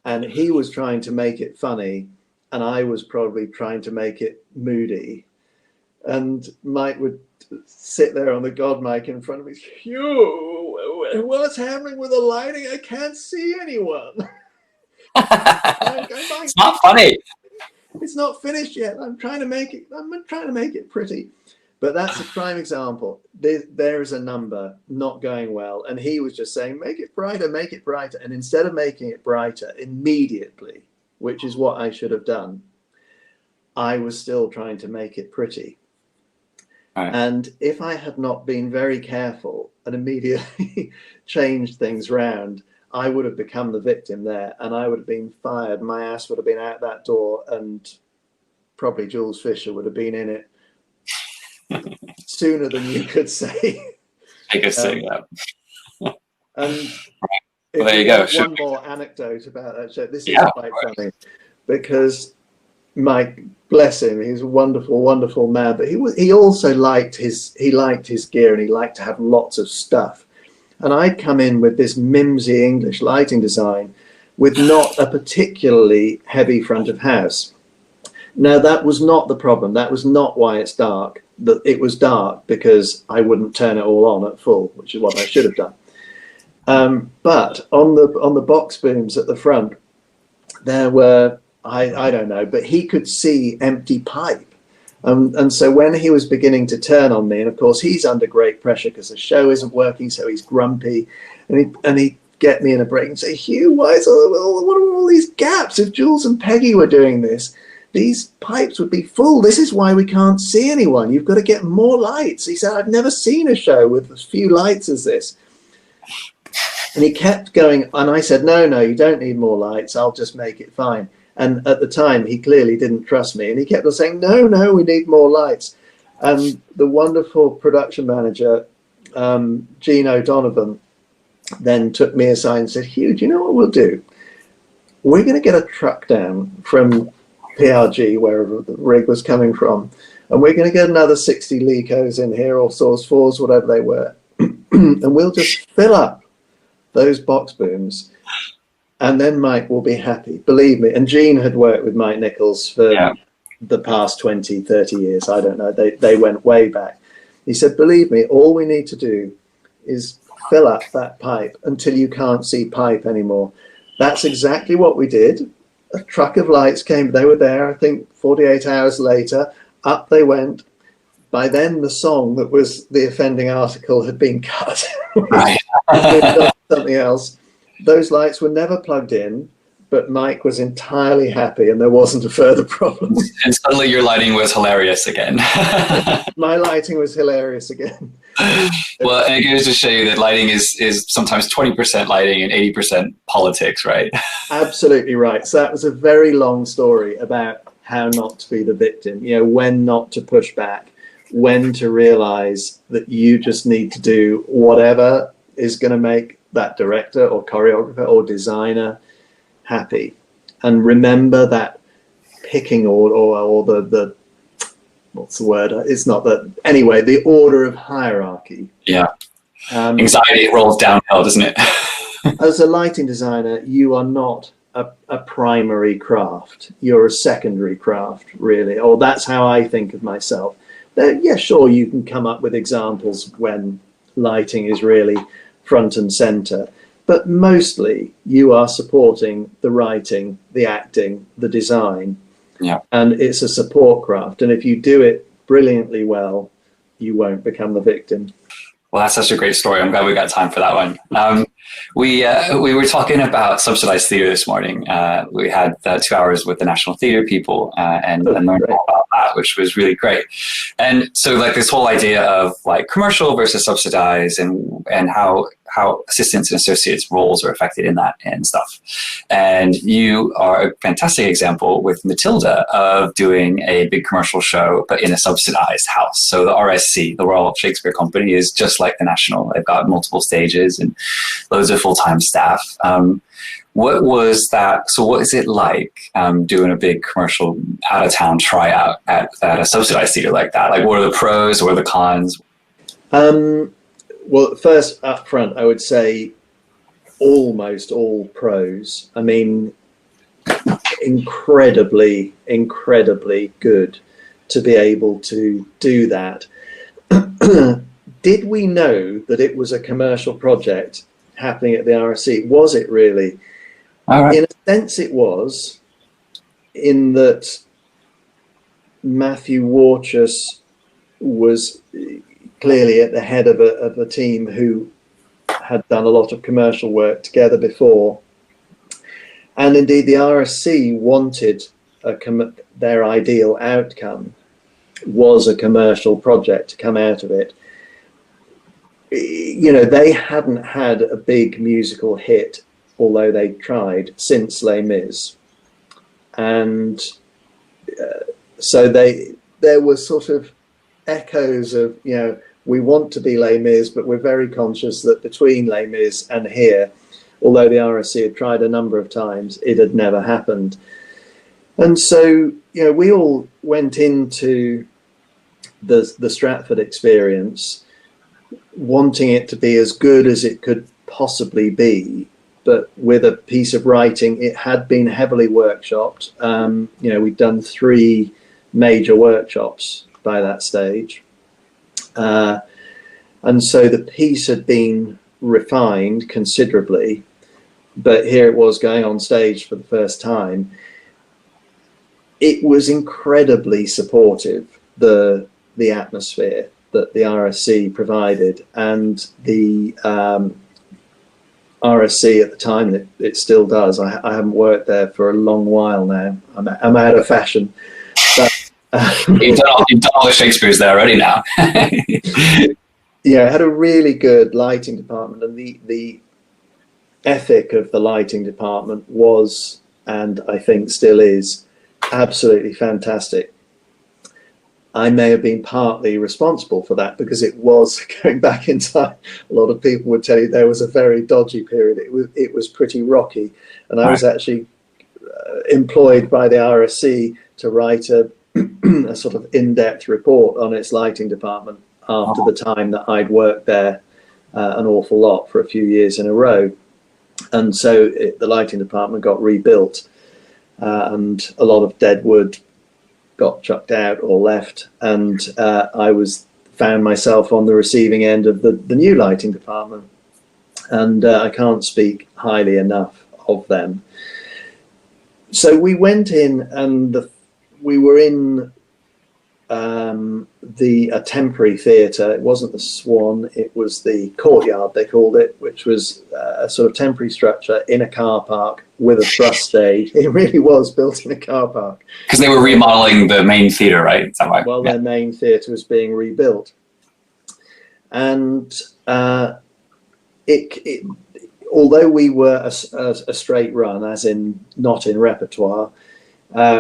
and he was trying to make it funny, and I was probably trying to make it moody. And Mike would sit there on the God mic in front of me. Hugh, what's happening with the lighting? I can't see anyone. It's not funny. It's not finished yet. I'm trying to make it pretty. But that's a prime example. There is a number not going well, and he was just saying, make it brighter, make it brighter. And instead of making it brighter immediately, which is what I should have done, I was still trying to make it pretty. Right. And if I had not been very careful and immediately changed things round, I would have become the victim there, and I would have been fired. My ass would have been out that door, and probably Jules Fisher would have been in it sooner than you could say. I could say that. And well, there you go. One more anecdote about that show. This is quite funny, because Mike, bless him, he's a wonderful, wonderful man. But he also liked his gear, and he liked to have lots of stuff. And I'd come in with this mimsy English lighting design with not a particularly heavy front of house. Now, that was not the problem. That was not why it's dark. It was dark because I wouldn't turn it all on at full, which is what I should have done. But on the box booms at the front, there were, I don't know, but he could see empty pipe. And so when he was beginning to turn on me, and of course he's under great pressure because the show isn't working, so he's grumpy, and he'd get me in a break and say, Hugh, what are all these gaps? If Jules and Peggy were doing this, these pipes would be full. This is why we can't see anyone. You've got to get more lights. He said, I've never seen a show with as few lights as this. And he kept going, and I said, no, you don't need more lights. I'll just make it fine. And at the time, he clearly didn't trust me, and he kept on saying, "No, no, we need more lights." And the wonderful production manager, Gene O'Donovan, then took me aside and said, "Hugh, do you know what we'll do? We're going to get a truck down from PRG, wherever the rig was coming from, and we're going to get another 60 Lecos in here, or Source 4s, whatever they were, and we'll just fill up those box booms, and then Mike will be happy." Believe me. And Gene had worked with Mike Nichols for the past 20, 30 years. I don't know. They went way back. He said, "Believe me, all we need to do is fill up that pipe until you can't see pipe anymore." That's exactly what we did. A truck of lights came. They were there, I think, 48 hours later. Up they went. By then, the song that was the offending article had been cut. Right. Something else. Those lights were never plugged in, but Mike was entirely happy, and there wasn't a further problem. And suddenly your lighting was hilarious again. My lighting was hilarious again. Well, and it goes to show you that lighting is sometimes 20% lighting and 80% politics, right? Absolutely right. So that was a very long story about how not to be the victim, you know, when not to push back, when to realize that you just need to do whatever is going to make that director or choreographer or designer happy. And remember that picking order, or the what's the word? It's not that. Anyway, the order of hierarchy. Yeah. Anxiety rolls downhill, doesn't it? As a lighting designer, you are not a primary craft. You're a secondary craft, really. Or that's how I think of myself. Yeah, sure, you can come up with examples when lighting is really front and center. But mostly you are supporting the writing, the acting, the design. Yeah. And it's a support craft. And if you do it brilliantly well, you won't become the victim. Well, that's such a great story. I'm glad we got time for that one. We were talking about subsidized theater this morning. We had 2 hours with the National Theatre people and learned all about that, which was really great. And so, like, this whole idea of like commercial versus subsidized, and how assistants and associates roles are affected in that and stuff. And you are a fantastic example with Matilda of doing a big commercial show, but in a subsidized house. So the RSC, the Royal Shakespeare Company, is just like the National. They've got multiple stages and loads of full-time staff. What was that? So what is it like doing a big commercial out-of-town tryout at a subsidized theater like that? Like, what are the pros? What are the cons? Well, first up front, I would say almost all pros. I mean, incredibly, incredibly good to be able to do that. Did we know that it was a commercial project happening at the RSC? Was it really? All right. In a sense, it was, in that Matthew Warchus was clearly at the head of a team who had done a lot of commercial work together before. And indeed, the RSC wanted their ideal outcome was a commercial project to come out of it. You know, they hadn't had a big musical hit, although they tried, since Les Mis. And so there were sort of echoes of, you know, we want to be Les Mis, but we're very conscious that between Les Mis and here, although the RSC had tried a number of times, it had never happened. And so, you know, we all went into the Stratford experience wanting it to be as good as it could possibly be, but with a piece of writing. It had been heavily workshopped. You know, we'd done 3 major workshops by that stage. And so the piece had been refined considerably, but here it was going on stage for the first time. It was incredibly supportive, the atmosphere that the RSC provided, and the RSC at the time, that it still does. I haven't worked there for a long while now. I'm out of fashion. But, you've done all the Shakespeare's there already now. Yeah, it had a really good lighting department, and the ethic of the lighting department was and I think still is, absolutely fantastic. I may have been partly responsible for that, because it was, going back in time, a lot of people would tell you there was a very dodgy period. It was pretty rocky, and I was actually employed by the RSC to write a sort of in-depth report on its lighting department after the time that I'd worked there an awful lot for a few years in a row. And so the lighting department got rebuilt, and a lot of dead wood got chucked out or left, and I found myself on the receiving end of the new lighting department, and I can't speak highly enough of them. So we went in, and we were in a temporary theatre. It wasn't the Swan, it was the Courtyard, they called it, which was a sort of temporary structure in a car park with a thrust stage. It really was built in a car park. Because they were remodeling the main theatre, right? Is that right? Well, their main theatre was being rebuilt. And although we were a straight run, as in not in repertoire,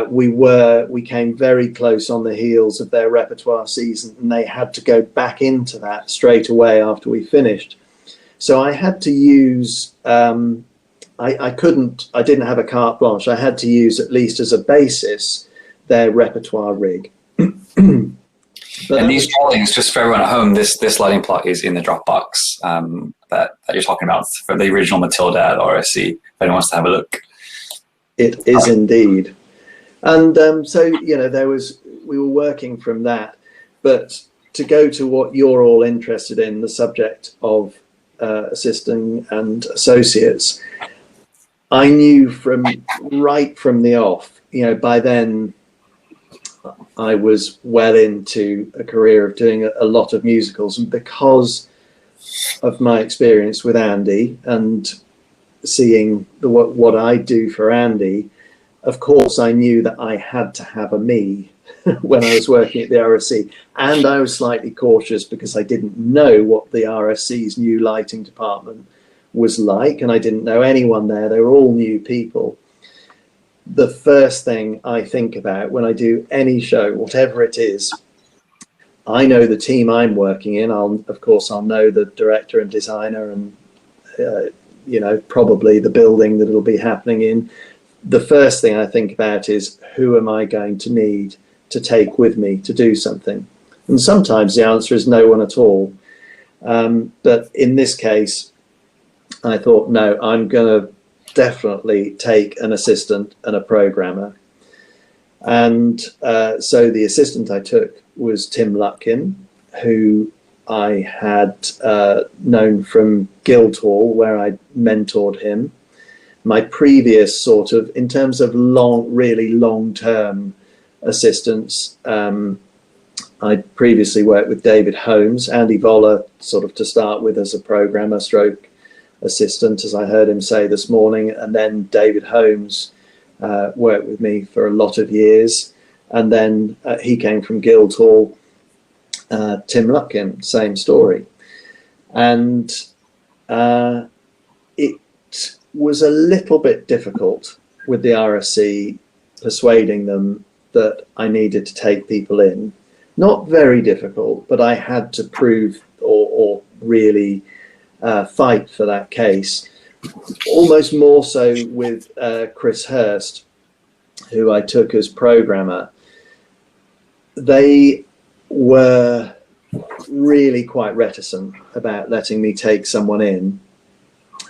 we came very close on the heels of their repertoire season, and they had to go back into that straight away after we finished. So I had to use, I didn't have a carte blanche. I had to use, at least as a basis, their repertoire rig. And these drawings, just for everyone at home, this lighting plot is in the Dropbox that you're talking about, for the original Matilda at RSC, if anyone wants to have a look. It is indeed. And so, you know, we were working from that. But to go to what you're all interested in, the subject of assisting and associates, I knew right from the off, you know, by then I was well into a career of doing a lot of musicals, and because of my experience with Andy and seeing what I do for Andy, of course I knew that I had to have a me when I was working at the RSC, and I was slightly cautious because I didn't know what the RSC's new lighting department was like, and I didn't know anyone there. They were all new people. The first thing I think about when I do any show, whatever it is, I know the team I'm working in. Of course, I'll know the director and designer, and you know, probably the building that it'll be happening in. The first thing I think about is, who am I going to need to take with me to do something? And sometimes the answer is no one at all. But in this case, I thought, no, I'm going to definitely take an assistant and a programmer. And so the assistant I took was Tim Lutkin, who I had known from Guildhall, where I mentored him. My previous sort of, in terms of really long-term assistants, I previously worked with David Holmes, Andy Voller, sort of to start with as a programmer stroke assistant, as I heard him say this morning, and then David Holmes worked with me for a lot of years, and then he came from Guildhall. Tim Lutkin, same story. And it was a little bit difficult with the RSC persuading them that I needed to take people in. Not very difficult, but I had to prove or really fight for that case. Almost more so with Chris Hurst, who I took as programmer. They were really quite reticent about letting me take someone in,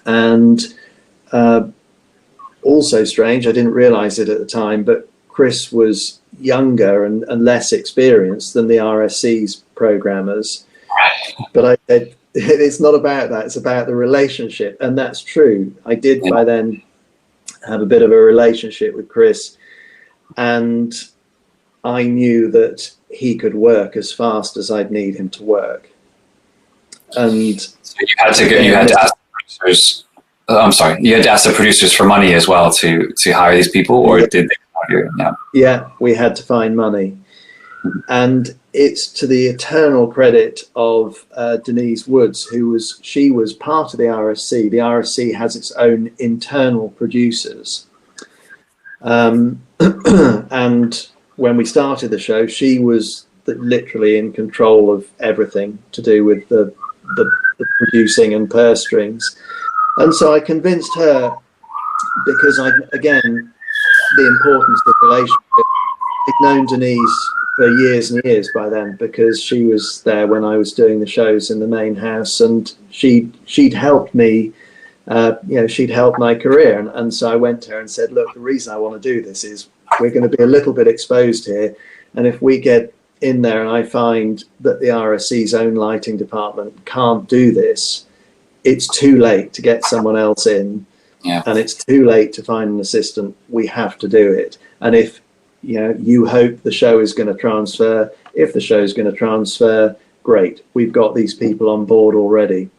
and also strange, I didn't realize it at the time, but Chris was younger and less experienced than the RSC's programmers. But I said, it's not about that, it's about the relationship. And that's true. I did by then have a bit of a relationship with Chris, and I knew that he could work as fast as I'd need him to work. And so you had to ask the producers. You had to ask the producers for money as well to hire these people, or did they hire you? Yeah, we had to find money. And it's to the eternal credit of Denise Woods, she was part of the RSC. The RSC has its own internal producers, And when we started the show, she was literally in control of everything to do with the producing and purse strings. And so I convinced her, because again, the importance of relationship. I'd known Denise for years and years by then, because she was there when I was doing the shows in the main house, and she'd helped me. She'd helped my career, and so I went to her and said, look, the reason I want to do this is we're going to be a little bit exposed here, and if we get in there and I find that the RSC's own lighting department can't do this, it's too late to get someone else in, and it's too late to find an assistant. We have to do it. And if you hope the show is going to transfer, if the show is going to transfer, great, we've got these people on board already.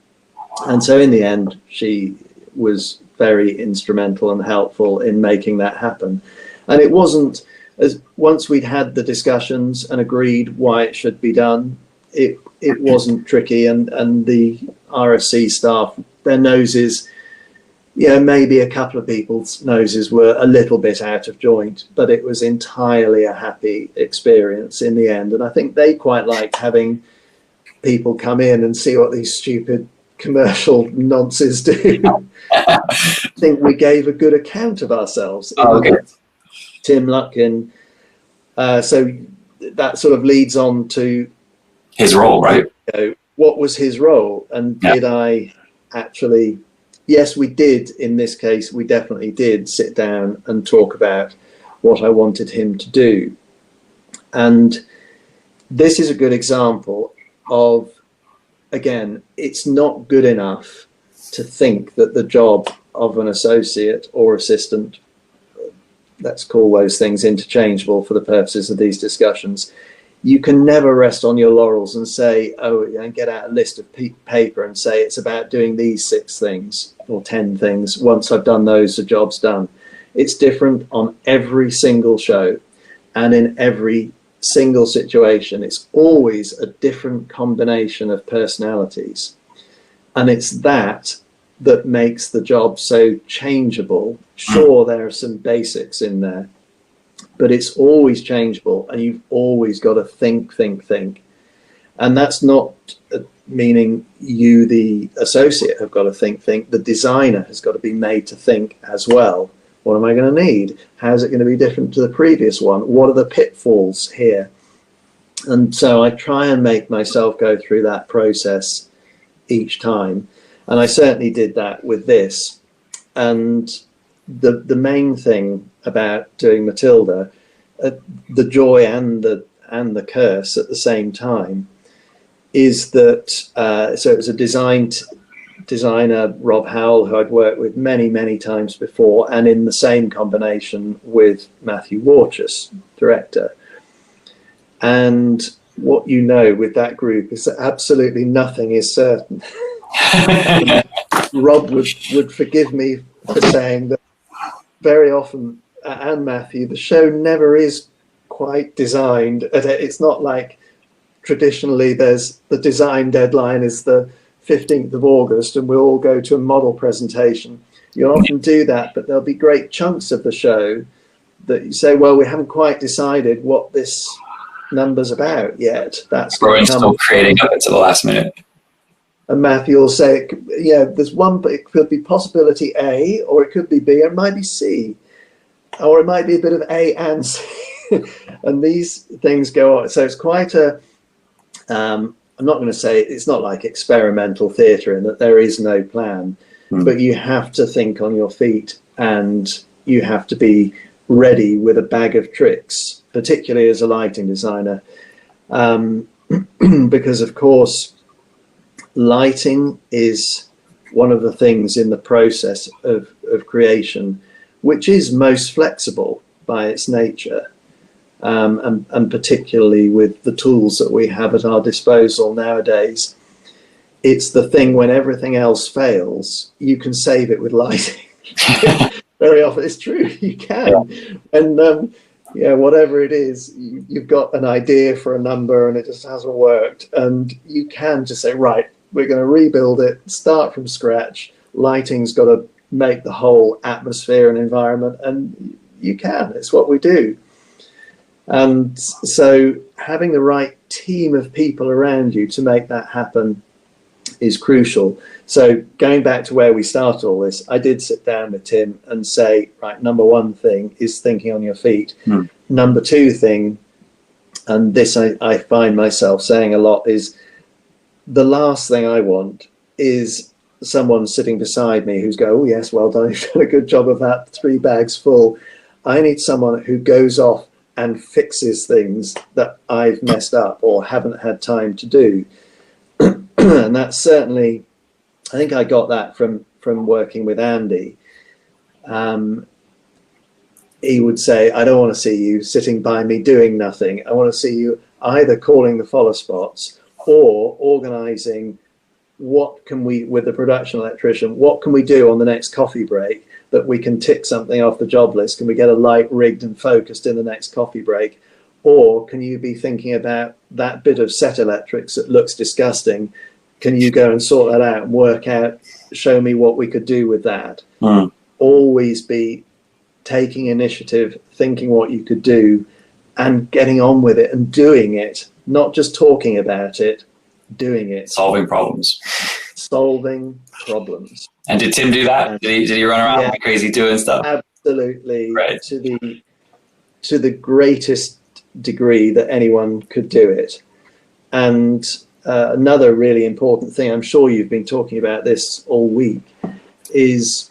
And so in the end, she was very instrumental and helpful in making that happen. And it wasn't, as once we'd had the discussions and agreed why it should be done, it wasn't tricky. And the RSC staff, their noses, maybe a couple of people's noses were a little bit out of joint, but it was entirely a happy experience in the end. And I think they quite liked having people come in and see what these stupid commercial nonces do. I think we gave a good account of ourselves. Tim Lutkin. So that sort of leads on to his role, right? What was his role? And did I actually... Yes, we did. In this case, we definitely did sit down and talk about what I wanted him to do. And this is a good example of, again, it's not good enough to think that the job of an associate or assistant, let's call those things interchangeable for the purposes of these discussions, you can never rest on your laurels and say, and get out a list of paper and say it's about doing these 6 things or 10 things. Once I've done those, the job's done. It's different on every single show and in every single situation. It's always a different combination of personalities. And it's that makes the job so changeable. Sure, there are some basics in there, but it's always changeable, and you've always got to think. And that's not meaning you, the associate, have got to think. The designer has got to be made to think as well. What am I going to need? How's it going to be different to the previous one? What are the pitfalls here? And so I try and make myself go through that process each time. And I certainly did that with this. And the main thing about doing Matilda, the joy and the curse at the same time, is that so it was a designer, Rob Howell, who I'd worked with many times before, and in the same combination with Matthew Warchus, director. And what with that group is that absolutely nothing is certain. Rob would forgive me for saying that very often, and Matthew, the show never is quite designed. It's not like traditionally there's the design deadline is the 15th of August and we'll all go to a model presentation. You'll often do that, but there'll be great chunks of the show that you say, well, we haven't quite decided what this number's about yet. We're still creating up until the last minute. And Matthew will say, there's one, but it could be possibility A, or it could be B, or it might be C, or it might be a bit of A and C. And these things go on. So it's quite I'm not going to say, it's not like experimental theatre in that there is no plan, but you have to think on your feet, and you have to be ready with a bag of tricks, particularly as a lighting designer, because of course, lighting is one of the things in the process of creation which is most flexible by its nature, and particularly with the tools that we have at our disposal nowadays. It's the thing when everything else fails, you can save it with lighting. Very often it's true, you can. And whatever it is, you've got an idea for a number and it just hasn't worked, and you can just say, right, we're going to rebuild it, start from scratch. Lighting's got to make the whole atmosphere and environment, and you can. It's what we do. And so having the right team of people around you to make that happen is crucial. So going back to where we started all this, I did sit down with Tim and say, right, number one thing is thinking on your feet. Number two thing, and this I find myself saying a lot, is the last thing I want is someone sitting beside me who's going, oh yes, well done, you've done a good job of that, 3 bags full. I need someone who goes off and fixes things that I've messed up or haven't had time to do. And that's certainly, I think I got that from working with Andy. He would say, I don't want to see you sitting by me doing nothing. I want to see you either calling the follow spots or organising what can we, with the production electrician, what can we do on the next coffee break that we can tick something off the job list? Can we get a light rigged and focused in the next coffee break? Or can you be thinking about that bit of set electrics that looks disgusting? Can you go and sort that out and work out, show me what we could do with that? Always be taking initiative, thinking what you could do and getting on with it and doing it, not just talking about it, doing it. Solving problems. Solving problems. And did Tim do that? Did he run around like crazy doing stuff? Absolutely. Right. To the greatest degree that anyone could do it. And another really important thing, I'm sure you've been talking about this all week, is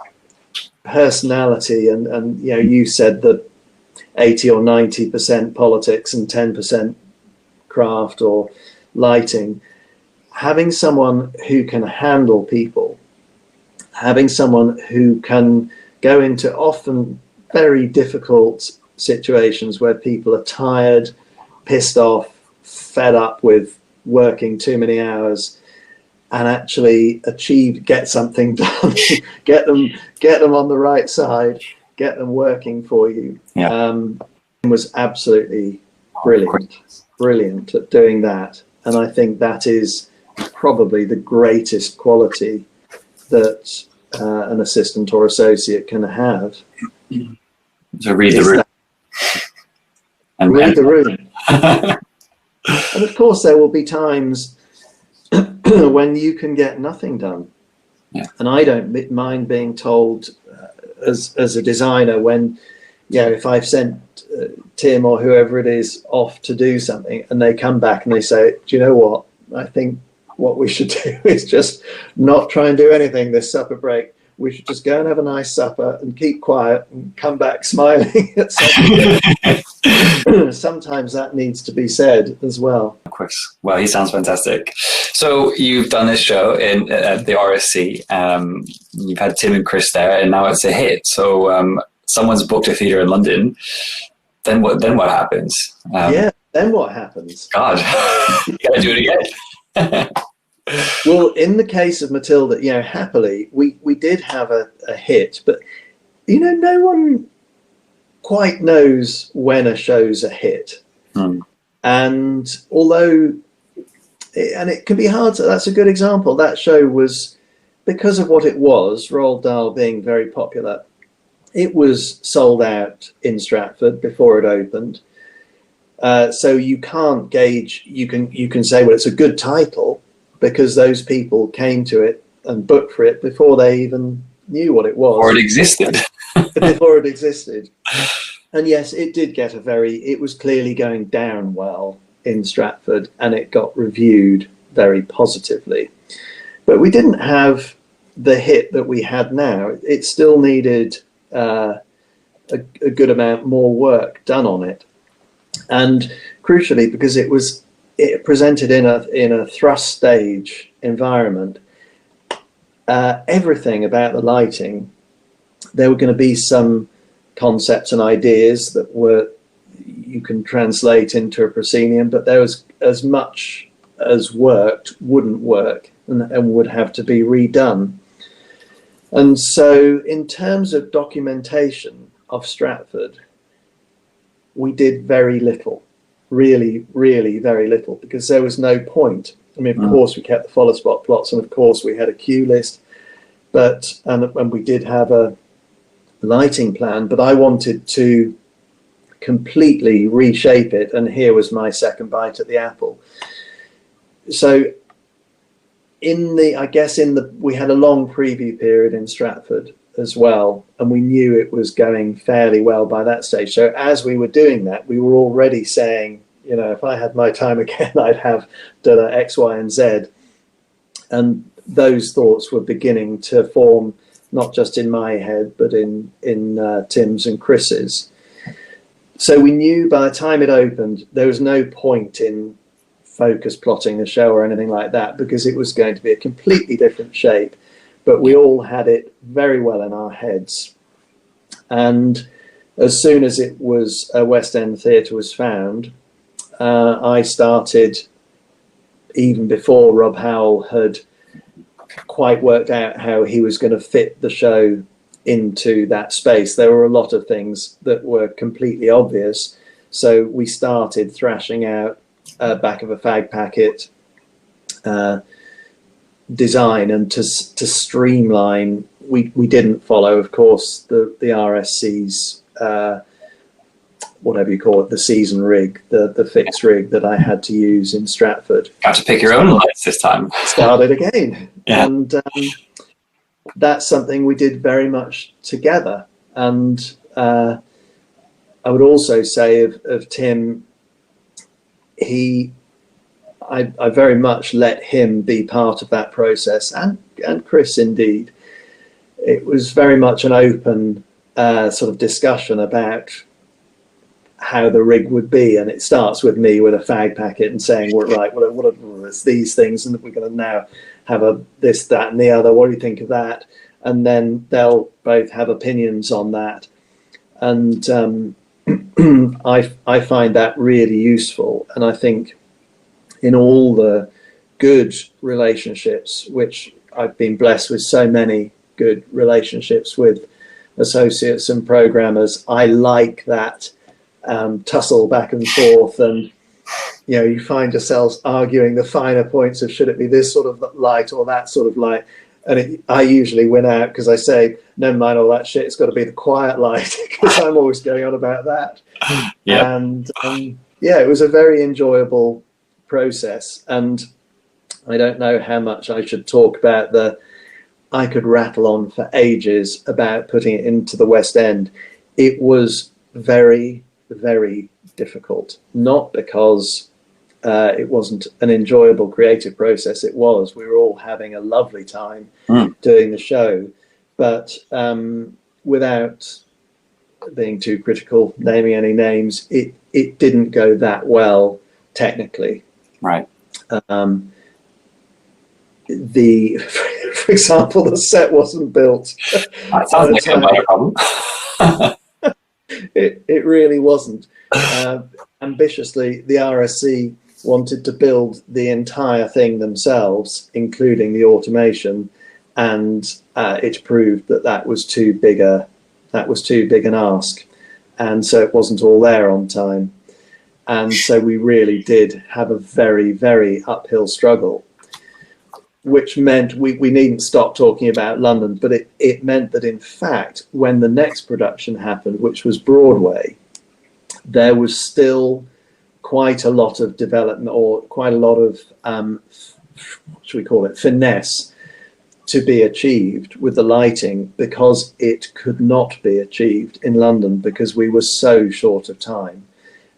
personality. And you know, you said that 80 or 90% politics and 10% craft or lighting. Having someone who can handle people, having someone who can go into often very difficult situations where people are tired, pissed off, fed up with working too many hours, and actually get something done, get them on the right side, get them working for you. Was absolutely brilliant at doing that. And I think that is probably the greatest quality that an assistant or associate can have. To read the room. Read the room. And of course there will be times when you can get nothing done. And I don't mind being told as a designer when, you know, if I've sent Tim or whoever it is off to do something and they come back and they say, do you know what, I think what we should do is just not try and do anything this supper break. We should just go and have a nice supper and keep quiet and come back smiling at supper. Sometimes that needs to be said as well. Of course. Well, he sounds fantastic. So you've done this show at the RSC. You've had Tim and Chris there, and now it's a hit. So someone's booked a theatre in London. Then what happens? Then what happens? God, you gotta do it again. Well, in the case of Matilda, you know, happily, we did have a hit, but, you know, no one quite knows when a show's a hit. And although, and it can be hard to, that's a good example. That show was, because of what it was, Roald Dahl being very popular, it was sold out in Stratford before it opened. So you can't gauge, you can say, well, it's a good title, because those people came to it and booked for it before they even knew what it was. Or it existed. Before it existed. And yes, it did get it was clearly going down well in Stratford, and it got reviewed very positively. But we didn't have the hit that we had now. It still needed a good amount more work done on it. And crucially, because it presented in a thrust stage environment, everything about the lighting, there were going to be some concepts and ideas that you can translate into a proscenium, but there was as much as wouldn't work and would have to be redone. And so in terms of documentation of Stratford, we did very little. Really, really very little, because there was no point. I mean, of course, we kept the follow spot plots, and of course, we had a queue list, but and we did have a lighting plan, but I wanted to completely reshape it, and here was my second bite at the apple. So we had a long preview period in Stratford as well, and we knew it was going fairly well by that stage. So as we were doing that, we were already saying, you know, if I had my time again, I'd have done X, Y, and Z. And those thoughts were beginning to form, not just in my head, but in Tim's and Chris's. So we knew by the time it opened, there was no point in focus plotting the show or anything like that, because it was going to be a completely different shape. But we all had it very well in our heads. And as soon as it was a West End theatre was found, I started, even before Rob Howell had quite worked out how he was going to fit the show into that space. There were a lot of things that were completely obvious. So we started thrashing out back of a fag packet design, and to streamline, we didn't follow, of course, the RSC's whatever you call it, the season rig, the fixed rig that I had to use in Stratford. Got to pick your own lights this time. Started again. Yeah. And that's something we did very much together. And I would also say of Tim, I very much let him be part of that process, and Chris indeed. It was very much an open sort of discussion about how the rig would be, and it starts with me with a fag packet and saying, well, right, what are these things, and we're going to now have a this, that, and the other. What do you think of that? And then they'll both have opinions on that, and I find that really useful. And I think in all the good relationships, which I've been blessed with so many good relationships with associates and programmers, I like that tussle back and forth, and you know, you find yourselves arguing the finer points of should it be this sort of light or that sort of light, and I usually win out because I say, never mind all that shit, it's got to be the quiet light, because I'm always going on about that. Yep. And yeah, it was a very enjoyable process, and I don't know how much I should talk about I could rattle on for ages about putting it into the West End. It was very, very difficult, not because it wasn't an enjoyable creative process. It was. We were all having a lovely time doing the show, but without being too critical, naming any names, it didn't go that well technically. Right. For example, the set wasn't built. That sounds like a minor problem. It really wasn't. Ambitiously, the RSC wanted to build the entire thing themselves, including the automation, and it proved that was too big an ask, and so it wasn't all there on time, and so we really did have a very, very uphill struggle, which meant we needn't stop talking about London, but it meant that in fact, when the next production happened, which was Broadway, there was still quite a lot of development, or quite a lot of what should we call it, finesse to be achieved with the lighting, because it could not be achieved in London because we were so short of time.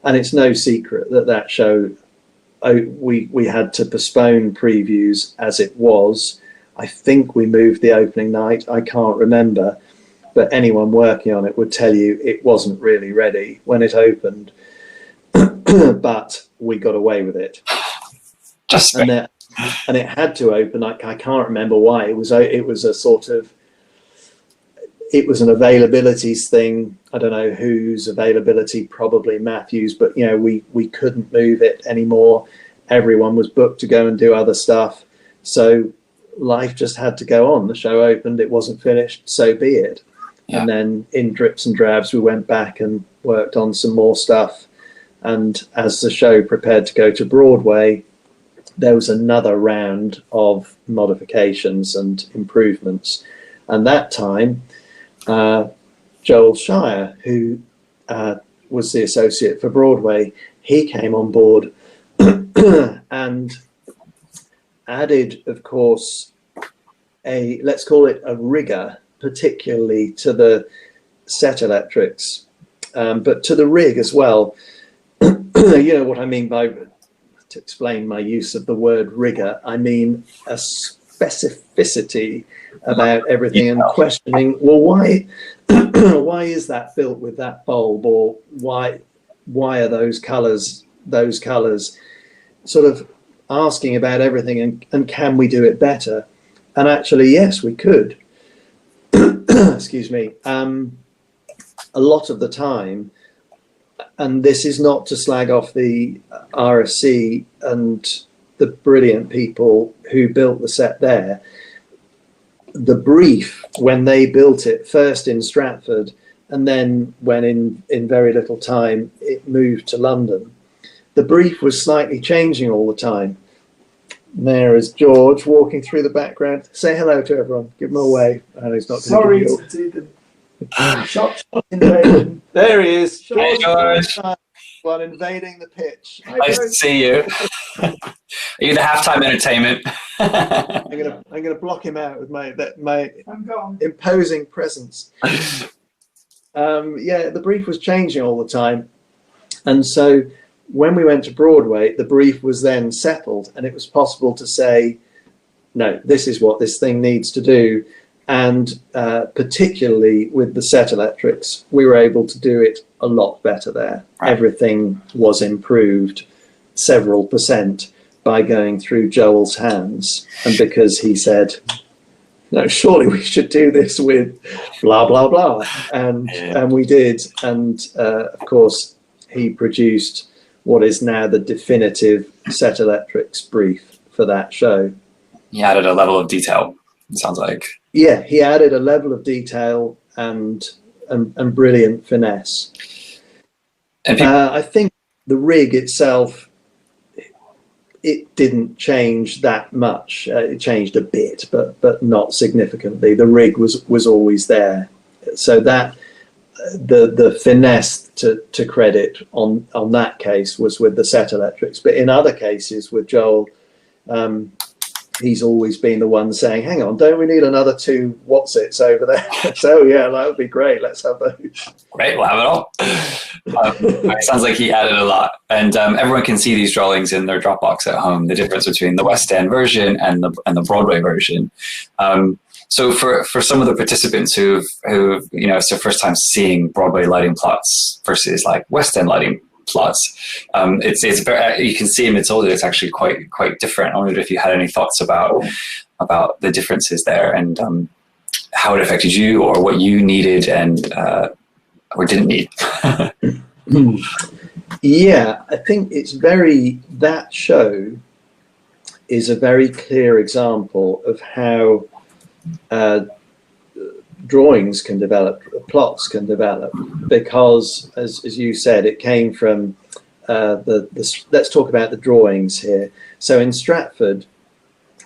And it's no secret that show, we had to postpone previews as it was. I think we moved the opening night, I can't remember, but anyone working on it would tell you it wasn't really ready when it opened. But we got away with it. And it had to open. I can't remember why. It was a sort of, it was an availabilities thing. I don't know whose availability, probably Matthew's, but you know, we couldn't move it anymore. Everyone was booked to go and do other stuff. So life just had to go on. The show opened, it wasn't finished, so be it. Yeah. And then in drips and drabs, we went back and worked on some more stuff. And as the show prepared to go to Broadway, there was another round of modifications and improvements. And that time, Joel Shire, who was the associate for Broadway, he came on board and added, of course, let's call it a rigor, particularly to the set electrics, but to the rig as well. You know what I mean by, to explain my use of the word rigor, I mean a specificity about everything, and questioning, well, why why is that built with that bulb, or why are those colors, sort of asking about everything, and can we do it better? And actually, yes, we could. Excuse me. A lot of the time, and this is not to slag off the RSC and the brilliant people who built the set there, the brief, when they built it first in Stratford, and then when in very little time it moved to London, the brief was slightly changing all the time. There is George walking through the background. Say hello to everyone. Give him a wave. Oh, he's not. Sorry to do the shot invasion. There he is. Hey, George. While invading the pitch. Nice to see you. Are you the halftime entertainment? I'm gonna block him out with my I'm gone. imposing presence. Yeah, the brief was changing all the time, and so when we went to Broadway, the brief was then settled, and it was possible to say, no, this is what this thing needs to do. And particularly with the set electrics, we were able to do it a lot better there. Right. Everything was improved several % by going through Joel's hands. And because he said, no, surely we should do this with blah, blah, blah. And we did. And of course, he produced what is now the definitive set electrics brief for that show. He added a level of detail, it sounds like. Yeah, he added a level of detail and brilliant finesse. And I think the rig itself, it didn't change that much. It changed a bit, but not significantly. The rig was always there. So that the finesse to credit on that case was with the set electrics. But in other cases with Joel, he's always been the one saying, hang on, don't we need another 2 whatsits over there? So yeah, that would be great. Let's have those. Great, we'll have it all. It sounds like he added a lot. And everyone can see these drawings in their Dropbox at home, the difference between the West End version and the Broadway version. So for some of the participants who you know, it's their first time seeing Broadway lighting plots versus like West End lighting plots, it's very, you can see in Matilda, it's actually quite different. I wondered if you had any thoughts about the differences there, and how it affected you, or what you needed and or didn't need. Yeah, I think that show is a very clear example of how drawings can develop, plots can develop, because as you said, it came from let's talk about the drawings here. So in Stratford,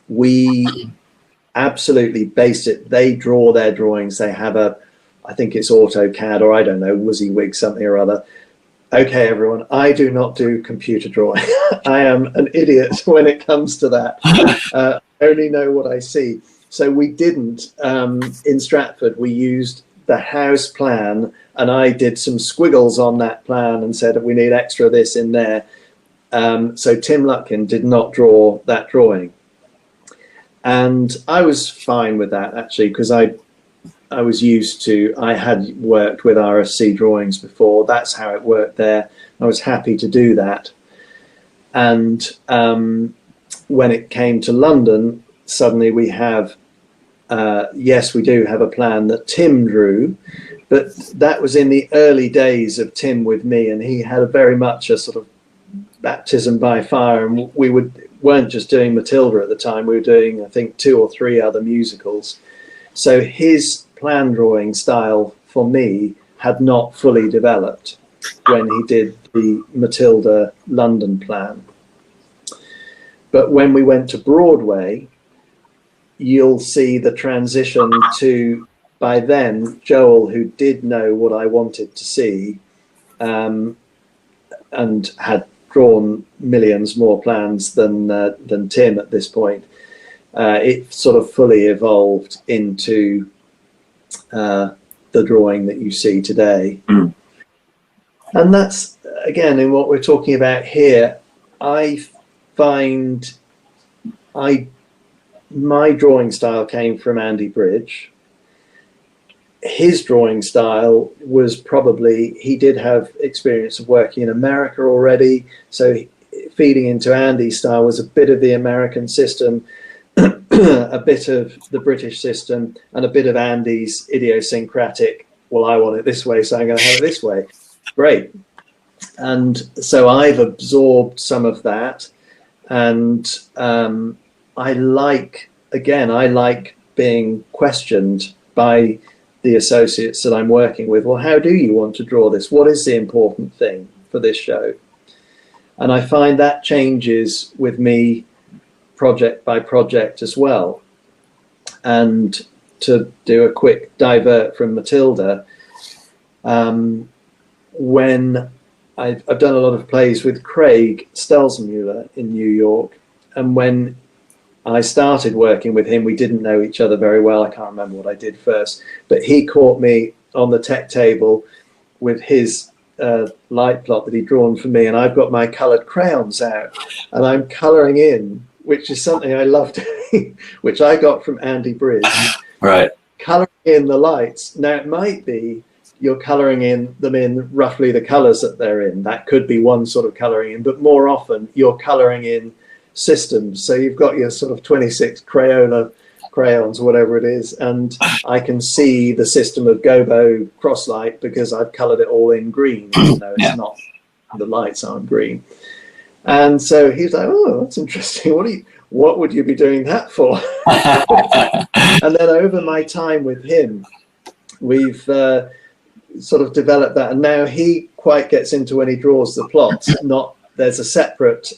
we absolutely based it. They draw their drawings. They have I think it's AutoCAD, or I don't know, WYSIWYG something or other. Okay, everyone, I do not do computer drawing. I am an idiot when it comes to that. I only know what I see. So we didn't, in Stratford, we used the house plan, and I did some squiggles on that plan and said, we need extra this in there. So Tim Lutkin did not draw that drawing. And I was fine with that, actually, because I was used to, I had worked with RSC drawings before. That's how it worked there. I was happy to do that. And when it came to London, suddenly we have, yes, we do have a plan that Tim drew, but that was in the early days of Tim with me, and he had very much a sort of baptism by fire, and we weren't just doing Matilda at the time, we were doing, I think, 2 or 3 other musicals. So his plan drawing style for me had not fully developed when he did the Matilda London plan. But when we went to Broadway, you'll see the transition to by then, Joel, who did know what I wanted to see, and had drawn millions more plans than Tim at this point, it sort of fully evolved into the drawing that you see today. Mm. And that's, again, in what we're talking about here, I find my drawing style came from Andy Bridge. His drawing style was probably, he did have experience of working in America already, so feeding into Andy's style was a bit of the American system, a bit of the British system, and a bit of Andy's idiosyncratic, well, I want it this way, so I'm going to have it this way. Great. And so I've absorbed some of that, and I like being questioned by the associates that I'm working with. Well, how do you want to draw this? What is the important thing for this show? And I find that changes with me project by project as well. And to do a quick divert from Matilda, when I've done a lot of plays with Craig Stelzmuller in New York, and when I started working with him, we didn't know each other very well. I can't remember what I did first, but he caught me on the tech table with his light plot that he'd drawn for me, and I've got my coloured crayons out, and I'm colouring in, which is something I love doing, which I got from Andy Bridge. Right. Colouring in the lights. Now, it might be you're colouring in them in roughly the colours that they're in. That could be one sort of colouring in, but more often you're colouring in systems. So you've got your sort of 26 Crayola crayons, whatever it is, and I can see the system of Gobo Crosslight because I've coloured it all in green, even though it's not, the lights aren't green. And so he's like, oh, that's interesting. What would you be doing that for? And then over my time with him, we've sort of developed that, and now he quite gets into when he draws the plots. There's a separate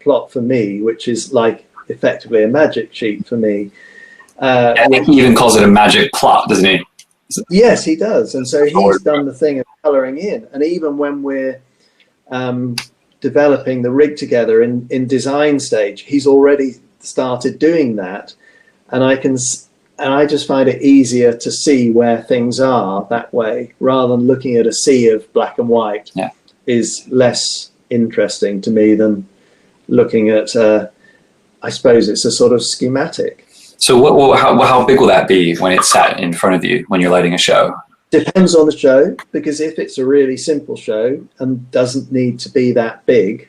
plot for me, which is like effectively a magic sheet for me. I think he even calls it a magic plot, doesn't he? Yes, he does. And so he's done the thing of colouring in. And even when we're developing the rig together in design stage, he's already started doing that. And I just find it easier to see where things are that way, rather than looking at a sea of black and white. Yeah. Is less interesting to me than looking at, I suppose it's a sort of schematic. So how big will that be when it's sat in front of you when you're lighting a show? Depends on the show, because if it's a really simple show and doesn't need to be that big,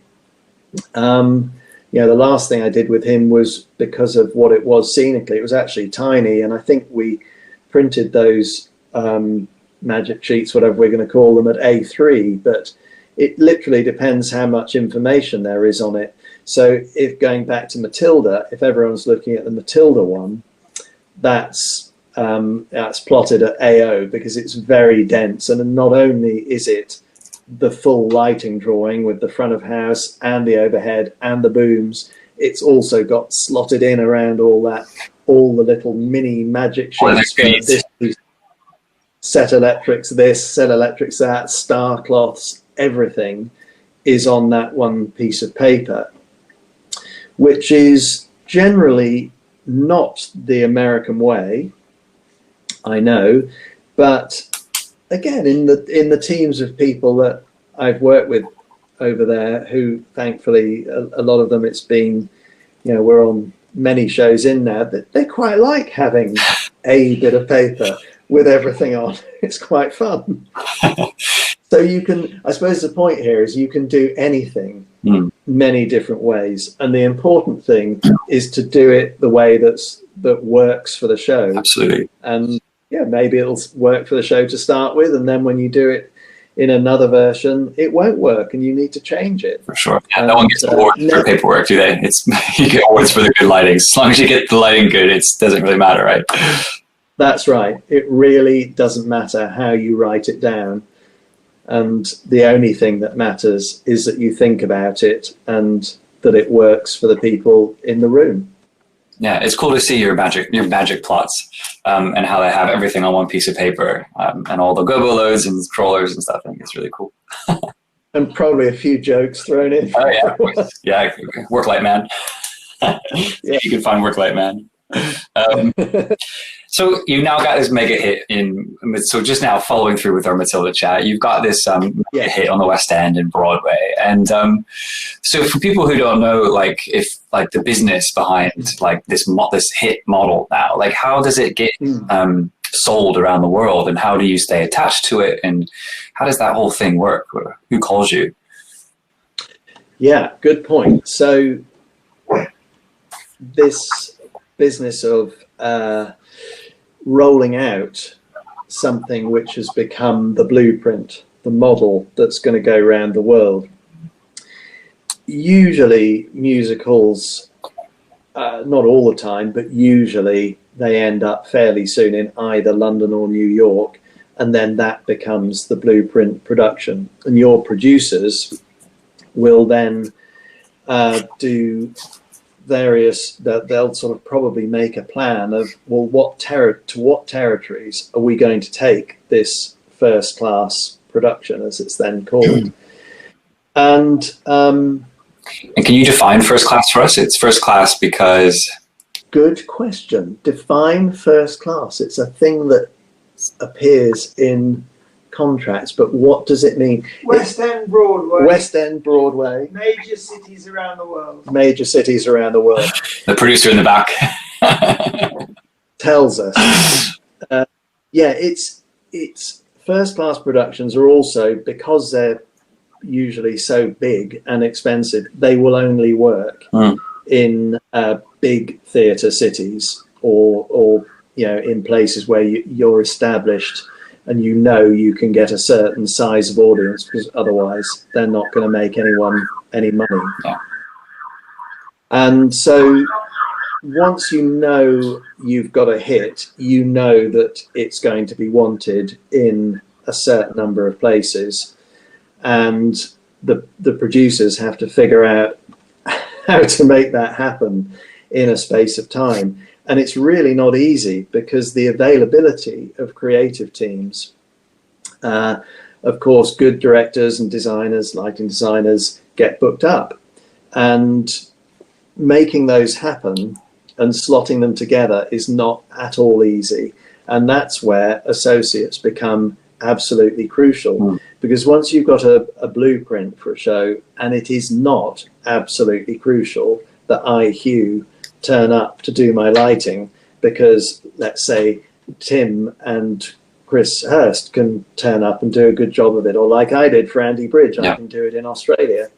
the last thing I did with him was, because of what it was scenically, it was actually tiny, and I think we printed those magic sheets, whatever we're going to call them, at A3, but it literally depends how much information there is on it. So if going back to Matilda, if everyone's looking at the Matilda one, that's plotted at AO because it's very dense. And not only is it the full lighting drawing with the front of house and the overhead and the booms, it's also got slotted in around all the little mini magic sheets. This set electrics, this, set electrics, that, star cloths, everything is on that one piece of paper, which is generally not the American way, I know, but again, in the teams of people that I've worked with over there, who thankfully a lot of them, it's been, we're on many shows in now, that they quite like having a bit of paper with everything on. It's quite fun. So you can, I suppose the point here is you can do anything many different ways, and the important thing is to do it the way that works for the show. Absolutely. And maybe it'll work for the show to start with, and then when you do it in another version, it won't work, and you need to change it. For sure. Yeah, no one gets awards for paperwork, do they? You get awards for the good lighting. As long as you get the lighting good, it doesn't really matter, right? That's right. It really doesn't matter how you write it down. And the only thing that matters is that you think about it and that it works for the people in the room. Yeah, it's cool to see your magic plots, and how they have everything on one piece of paper, and all the gobo loads and crawlers and stuff. I think it's really cool. And probably a few jokes thrown in. Oh yeah, of course. Yeah, work light man. Yeah. You can find work light man. So you now got this mega hit so just now following through with our Matilda chat, you've got this mega hit on the West End and Broadway. And so for people who don't know, like, if like the business behind like this hit model now, like how does it get sold around the world, and how do you stay attached to it, and how does that whole thing work? Who calls you? Yeah, good point. So this business of rolling out something which has become the blueprint, the model that's going to go around the world. Usually musicals, not all the time, but usually they end up fairly soon in either London or New York, and then that becomes the blueprint production. And your producers will then do various, they'll sort of probably make a plan of, well, to what territories are we going to take this first class production, as it's then called. And can you define first class for us? It's first class because... Good question. Define first class. It's a thing that appears in contracts, but what does it mean? West End Broadway. West End Broadway. Major cities around the world. Major cities around the world. The producer in the back tells us. Yeah, it's first class productions are also, because they're usually so big and expensive, they will only work in big theatre cities, or in places where you're established and you can get a certain size of audience, because otherwise they're not going to make anyone any money. Yeah. And so once you've got a hit, that it's going to be wanted in a certain number of places, and the producers have to figure out how to make that happen in a space of time. And it's really not easy, because the availability of creative teams, of course, good directors and designers, lighting designers, get booked up, and making those happen and slotting them together is not at all easy. And that's where associates become absolutely crucial, because once you've got a blueprint for a show, and it is not absolutely crucial that I, Hugh, turn up to do my lighting, because let's say Tim and Chris Hurst can turn up and do a good job of it, or like I did for Andy Bridge, I can do it in Australia.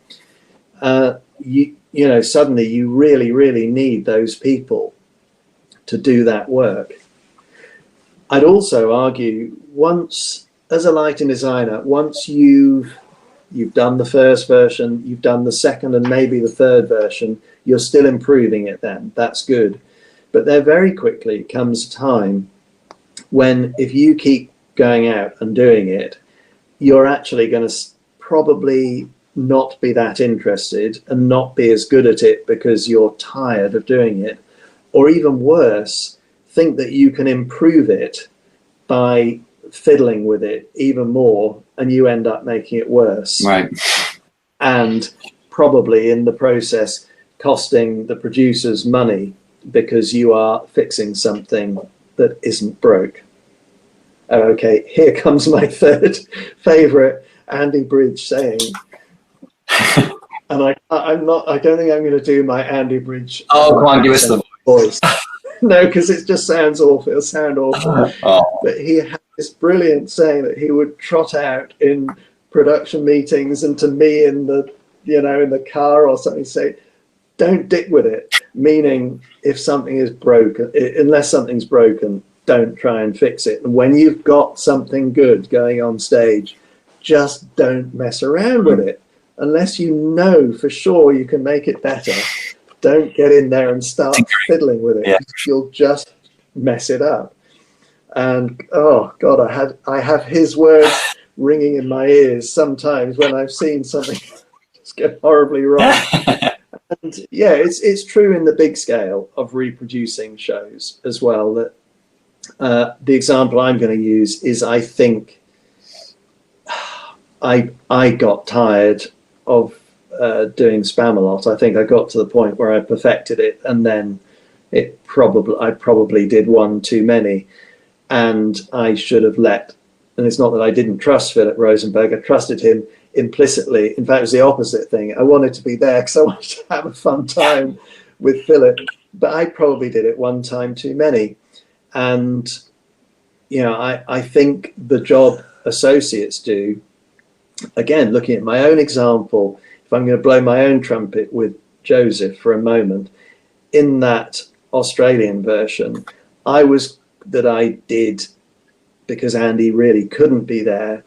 Suddenly you really, really need those people to do that work. I'd also argue, once, as a lighting designer, once you've done the first version, you've done the second and maybe the third version, you're still improving it then. That's good. But there very quickly comes a time when, if you keep going out and doing it, you're actually going to probably not be that interested and not be as good at it because you're tired of doing it. Or even worse, think that you can improve it by fiddling with it even more, and you end up making it worse. Right. And probably in the process costing the producers money, because you are fixing something that isn't broke. Okay, here comes my third favourite Andy Bridge saying. And I don't think I'm going to do my Andy Bridge. Oh, come on, give us the voice. No, because it just sounds awful. It'll sound awful. But he had this brilliant saying that he would trot out in production meetings and to me in the car or something, say, don't dick with it. Meaning, if something is broken, unless something's broken, don't try and fix it. And when you've got something good going on stage, just don't mess around with it. Unless you know for sure you can make it better, don't get in there and start fiddling with it. Yeah. You'll just mess it up. And oh God, I have his words ringing in my ears sometimes when I've seen something just get horribly wrong. And yeah, it's true in the big scale of reproducing shows as well. That the example I'm going to use is, I think I got tired of doing Spamalot. I think I got to the point where I perfected it, and then I probably did one too many, and I should have let. And it's not that I didn't trust Philip Rosenberg. I trusted him implicitly. In fact, it was the opposite thing. I wanted to be there because I wanted to have a fun time with Philip, but I probably did it one time too many. And I think the job associates do, again, looking at my own example, if I'm going to blow my own trumpet with Joseph for a moment, in that Australian version, I did because Andy really couldn't be there,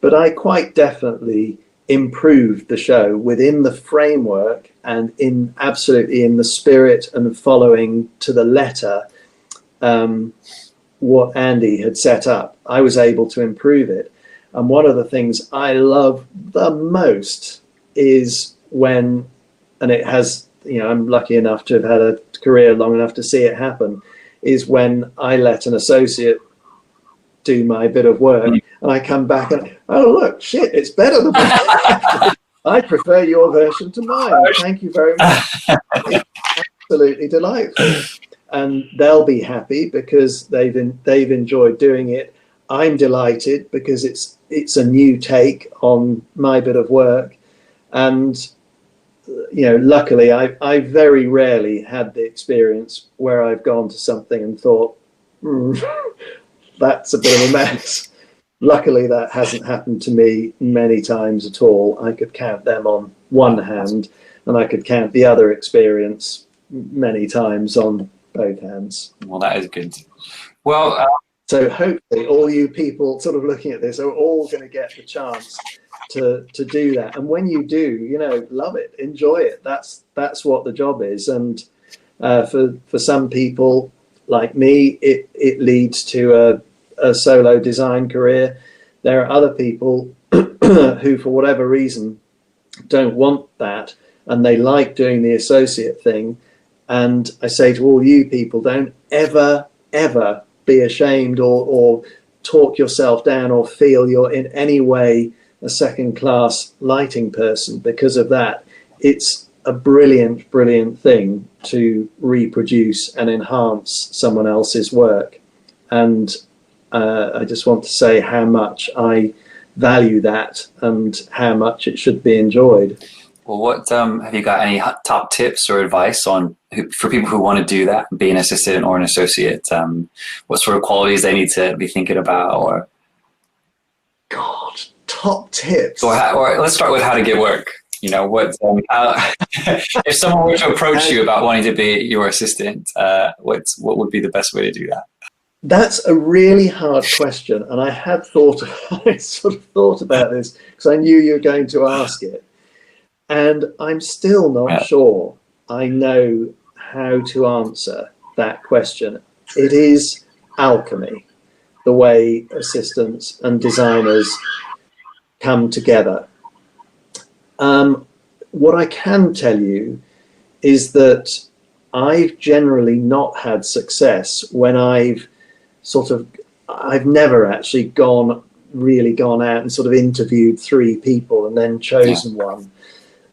but I quite definitely improved the show within the framework and absolutely in the spirit and following to the letter what Andy had set up. I was able to improve it. And one of the things I love the most is when, and it has, I'm lucky enough to have had a career long enough to see it happen, is when I let an associate do my bit of work and I come back and, oh, look, shit, it's better than mine. I prefer your version to mine. Thank you very much. It's absolutely delightful. And they'll be happy because they've enjoyed doing it. I'm delighted because it's a new take on my bit of work. And luckily I very rarely had the experience where I've gone to something and thought, that's a bit of a mess. Luckily that hasn't happened to me many times at all. I could count them on one hand, and I could count the other experience many times on both hands. Well, that is good. Well, so hopefully all you people sort of looking at this are all going to get the chance to do that. And when you do, love it, enjoy it. That's what the job is. And for some people like me, it leads to a solo design career. There are other people who, for whatever reason, don't want that, and they like doing the associate thing. And I say to all you people, don't ever, ever be ashamed or talk yourself down or feel you're in any way a second-class lighting person because of that. It's a brilliant, brilliant thing to reproduce and enhance someone else's work. And I just want to say how much I value that and how much it should be enjoyed. Well, what have you got any top tips or advice on for people who want to do that, be an assistant or an associate? What sort of qualities they need to be thinking about? Or top tips. Or let's start with how to get work. What if someone were to approach you about wanting to be your assistant? What would be the best way to do that? That's a really hard question, and I sort of thought about this because I knew you were going to ask it, and I'm still not sure I know how to answer that question. It is alchemy, the way assistants and designers come together. What I can tell you is that I've generally not had success when I've never actually gone out and sort of interviewed 3 people and then chosen one.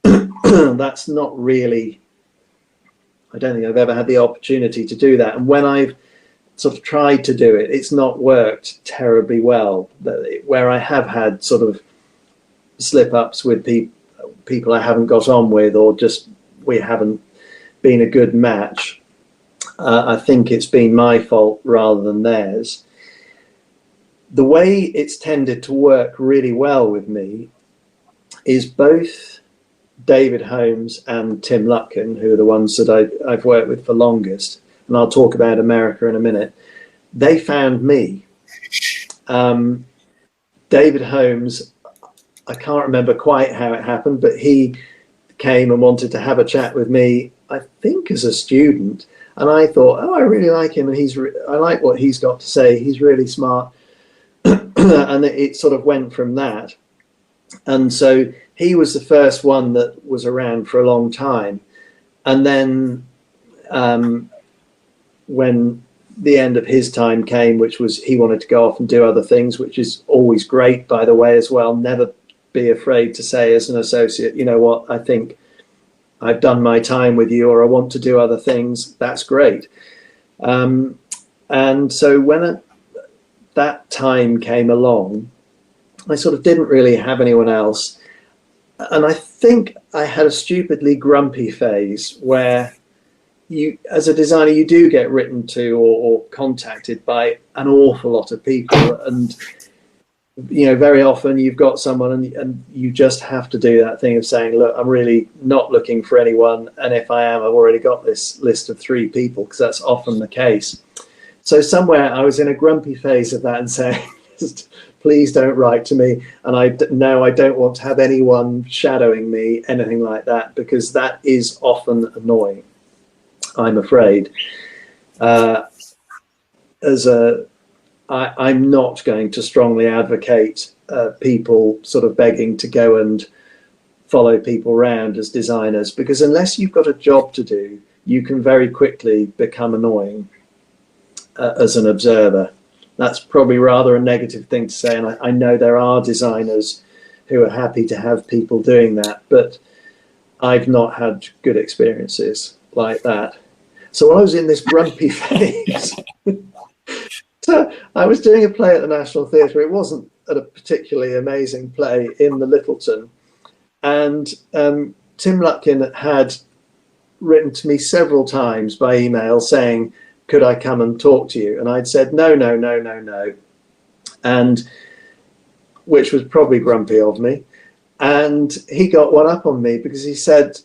That's not really, I don't think I've ever had the opportunity to do that. And when I've sort of tried to do it, it's not worked terribly well. Where I have had sort of slip-ups with people I haven't got on with, or just we haven't been a good match, I think it's been my fault rather than theirs. The way it's tended to work really well with me is both David Holmes and Tim Lutkin, who are the ones that I've worked with for longest, and I'll talk about America in a minute. They found me. David Holmes, I can't remember quite how it happened, but he came and wanted to have a chat with me, I think as a student, and I thought, I really like him, and I like what he's got to say. He's really smart. And it sort of went from that. And so he was the first one that was around for a long time. And then when the end of his time came, which was he wanted to go off and do other things, which is always great, by the way, as well. Never be afraid to say as an associate, you know what, I think I've done my time with you, or I want to do other things. That's great. And so when that time came along, I sort of didn't really have anyone else. And I think I had a stupidly grumpy phase where you, as a designer, you do get written to or contacted by an awful lot of people. And, you know, very often you've got someone and you just have to do that thing of saying, look, I'm really not looking for anyone. And if I am, I've already got this list of 3 people, because that's often the case. So somewhere I was in a grumpy phase of that and saying, please don't write to me. And I don't want to have anyone shadowing me, anything like that, because that is often annoying, I'm afraid. I'm not going to strongly advocate people sort of begging to go and follow people around as designers, because unless you've got a job to do, you can very quickly become annoying as an observer. That's probably rather a negative thing to say, and I know there are designers who are happy to have people doing that, but I've not had good experiences like that. So I was in this grumpy phase. So I was doing a play at the National Theatre. It wasn't a particularly amazing play in the Littleton, and Tim Lutkin had written to me several times by email saying, could I come and talk to you? And I'd said, no, and which was probably grumpy of me. And he got one up on me, because he sent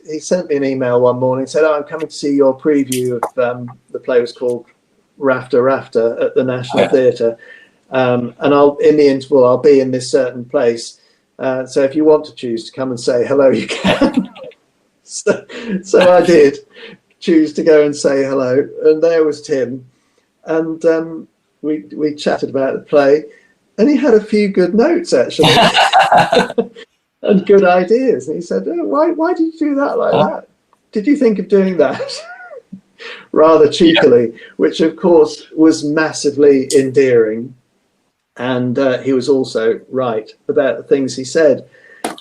me an email one morning, said, oh, I'm coming to see your preview of the play was called Rafter at the National Theatre. And in the interval, I'll be in this certain place. So if you want to choose to come and say hello, you can. So I did choose to go and say hello, and there was Tim, and we chatted about the play, and he had a few good notes actually and good ideas, and he said, oh, why did you do that like that? Did you think of doing that? Rather cheekily, which of course was massively endearing, and he was also right about the things he said,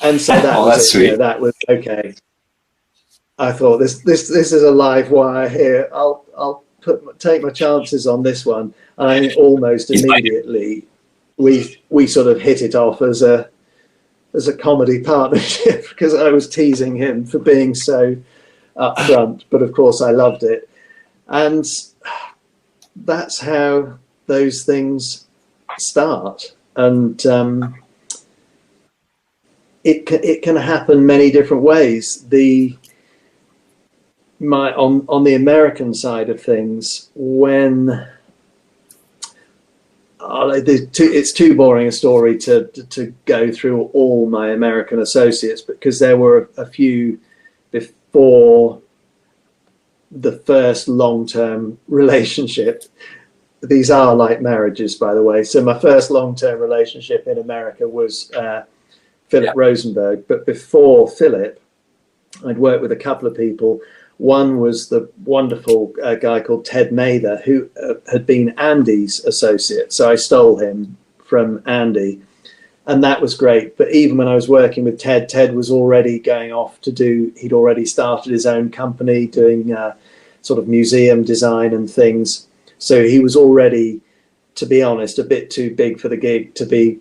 and so that was it. Sweet. You know, that was okay. I thought this is a live wire here. I'll take my chances on this one. And I think almost immediately we sort of hit it off as a comedy partnership, because I was teasing him for being so upfront, but of course I loved it. And that's how those things start. And it can happen many different ways. On the American side of things, when it's too boring a story to go through all my American associates, because there were a few before the first long-term relationship. These are like marriages, by the way. So my first long-term relationship in America was Philip Rosenberg, but before Philip, I'd worked with a couple of people. One was the wonderful guy called Ted Mather, who had been Andy's associate. So I stole him from Andy, and that was great. But even when I was working with Ted, Ted was already going off he'd already started his own company doing sort of museum design and things. So he was already, to be honest, a bit too big for the gig to be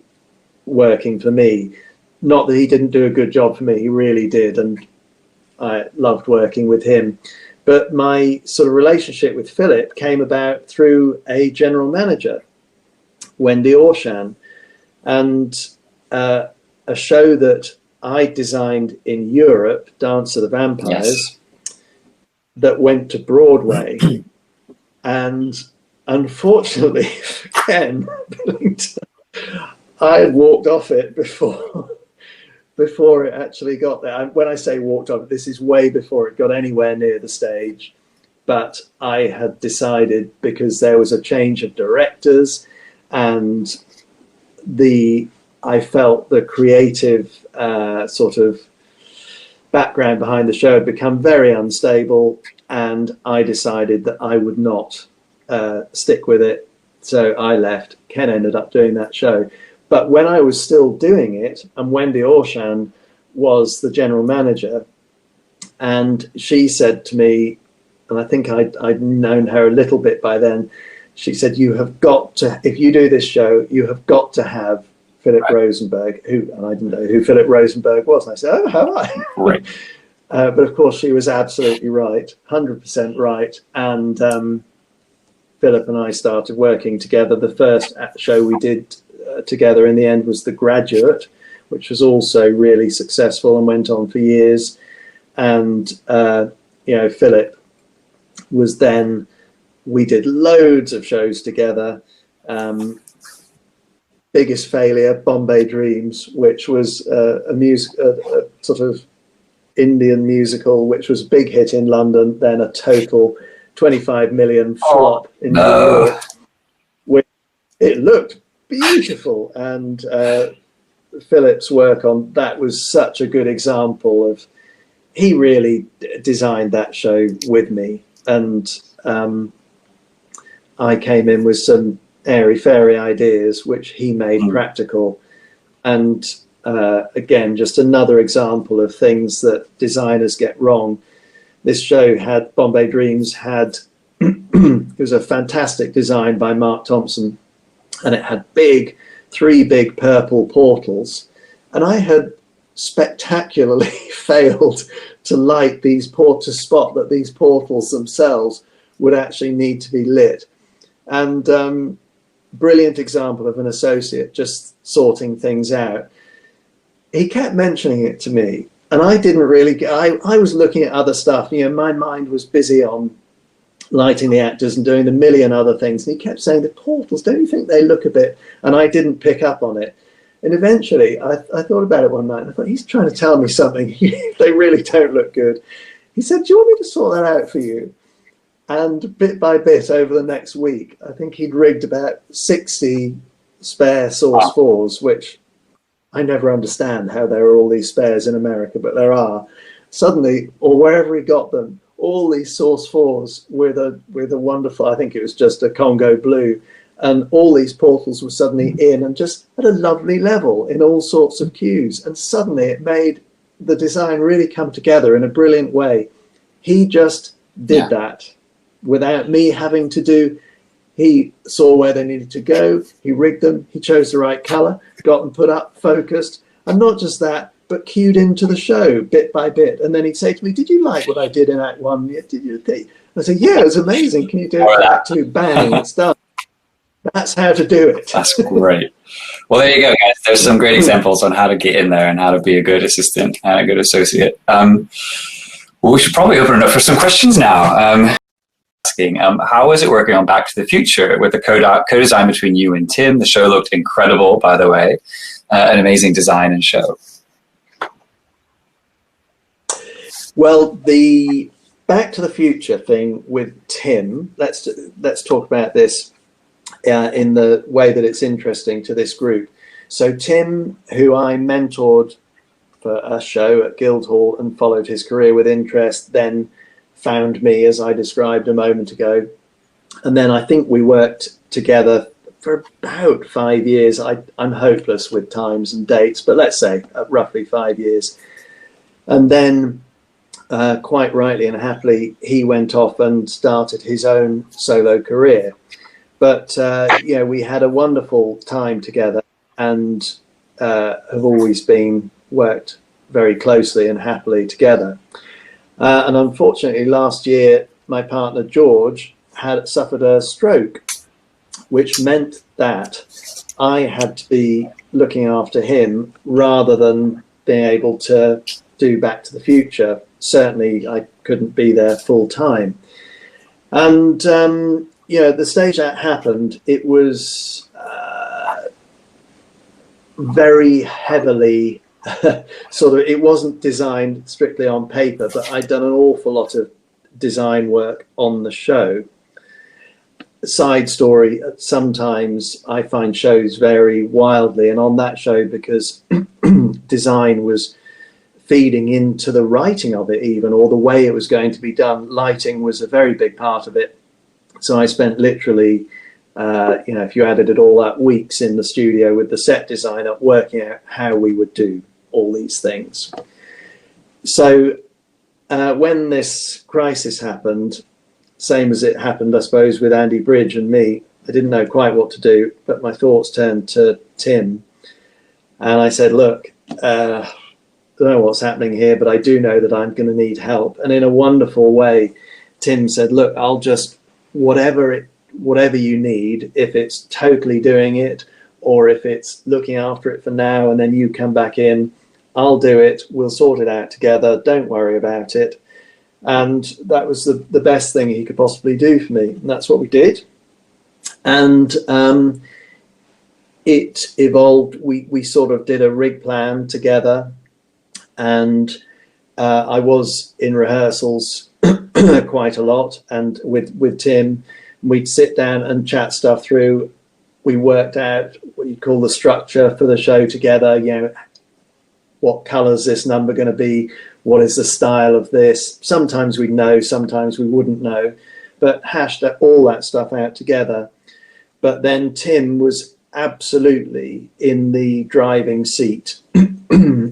working for me. Not that he didn't do a good job for me, he really did. And I loved working with him. But my sort of relationship with Philip came about through a general manager, Wendy Orshan, and a show that I designed in Europe, Dance of the Vampires, that went to Broadway. And unfortunately for Ken Billington, I had walked off it before it actually got there. When I say walked off, this is way before it got anywhere near the stage. But I had decided, because there was a change of directors, and I felt the creative sort of background behind the show had become very unstable, and I decided that I would not stick with it. So I left. Ken ended up doing that show. But when I was still doing it, and Wendy Orshan was the general manager, and she said to me, and I think I'd known her a little bit by then, she said, you have got to, if you do this show, you have got to have Philip Rosenberg, and I didn't know who Philip Rosenberg was. And I said, oh, have I? Right. But of course, she was absolutely right, 100% right. And Philip and I started working together. The first show we did together in the end was The Graduate, which was also really successful and went on for years. And, Philip was then, we did loads of shows together. Biggest Failure, Bombay Dreams, which was a sort of Indian musical, which was a big hit in London, then a total 25 million flop in New York. Which, it looked beautiful, and Philip's work on that was such a good example of, he really designed that show with me, and I came in with some airy-fairy ideas, which he made practical. And again, just another example of things that designers get wrong. This show had, Bombay Dreams had, it was a fantastic design by Mark Thompson, and it had three big purple portals. And I had spectacularly failed to light these to spot that these portals themselves would actually need to be lit. And brilliant example of an associate just sorting things out. He kept mentioning it to me, and I didn't really, I was looking at other stuff. My mind was busy on lighting the actors and doing the million other things. And he kept saying, the portals, don't you think they look a bit? And I didn't pick up on it. And eventually I thought about it one night, and I thought, he's trying to tell me something. They really don't look good. He said, do you want me to sort that out for you? And bit by bit over the next week, I think he'd rigged about 60 spare Source 4s, which I never understand how there are all these spares in America, but there are. Suddenly, or wherever he got them, all these Source 4s with a wonderful, I think it was just a Congo blue, and all these portals were suddenly in and just at a lovely level in all sorts of cues. And suddenly it made the design really come together in a brilliant way. He just did that without me having to do. He saw where they needed to go, he rigged them, he chose the right color, got them put up, focused, and not just that, but cued into the show bit by bit. And then he'd say to me, did you like what I did in Act 1? Did you think? I said, yeah, it was amazing. Can you do it in Act 2? Bang, it's done. That's how to do it. That's great. Well, there you go, guys. There's some great examples on how to get in there and how to be a good assistant and a good associate. Well, we should probably open it up for some questions now. Asking, how was it working on Back to the Future with the co-design between you and Tim? The show looked incredible, by the way. An amazing design and show. Well, the Back to the Future thing with Tim, let's talk about this in the way that it's interesting to this group. So Tim, who I mentored for a show at Guildhall and followed his career with interest, then found me, as I described a moment ago. And then I think we worked together for about 5 years. I'm hopeless with times and dates, but let's say roughly 5 years. And then quite rightly and happily, he went off and started his own solo career. But we had a wonderful time together, and have always worked very closely and happily together. And unfortunately, last year, my partner George had suffered a stroke, which meant that I had to be looking after him rather than being able to do Back to the Future. Certainly, I couldn't be there full time. And the stage that happened, it was very heavily it wasn't designed strictly on paper, but I'd done an awful lot of design work on the show. Side story, sometimes I find shows vary wildly, and on that show, because design was feeding into the writing of it even, or the way it was going to be done. Lighting was a very big part of it. So I spent literally, if you added it all up, weeks in the studio with the set designer working out how we would do all these things. So when this crisis happened, same as it happened, I suppose, with Andy Bridge and me, I didn't know quite what to do, but my thoughts turned to Tim. And I said, look, I don't know what's happening here, but I do know that I'm going to need help. And in a wonderful way, Tim said, look, I'll just, whatever you need, if it's totally doing it, or if it's looking after it for now, and then you come back in, I'll do it. We'll sort it out together. Don't worry about it. And that was the best thing he could possibly do for me. And that's what we did. And it evolved. We sort of did a rig plan together. And I was in rehearsals quite a lot. And with Tim, we'd sit down and chat stuff through. We worked out what you'd call the structure for the show together. You know, what colour's this number going to be? What is the style of this? Sometimes we'd know, sometimes we wouldn't know, but hashed all that stuff out together. But then Tim was absolutely in the driving seat.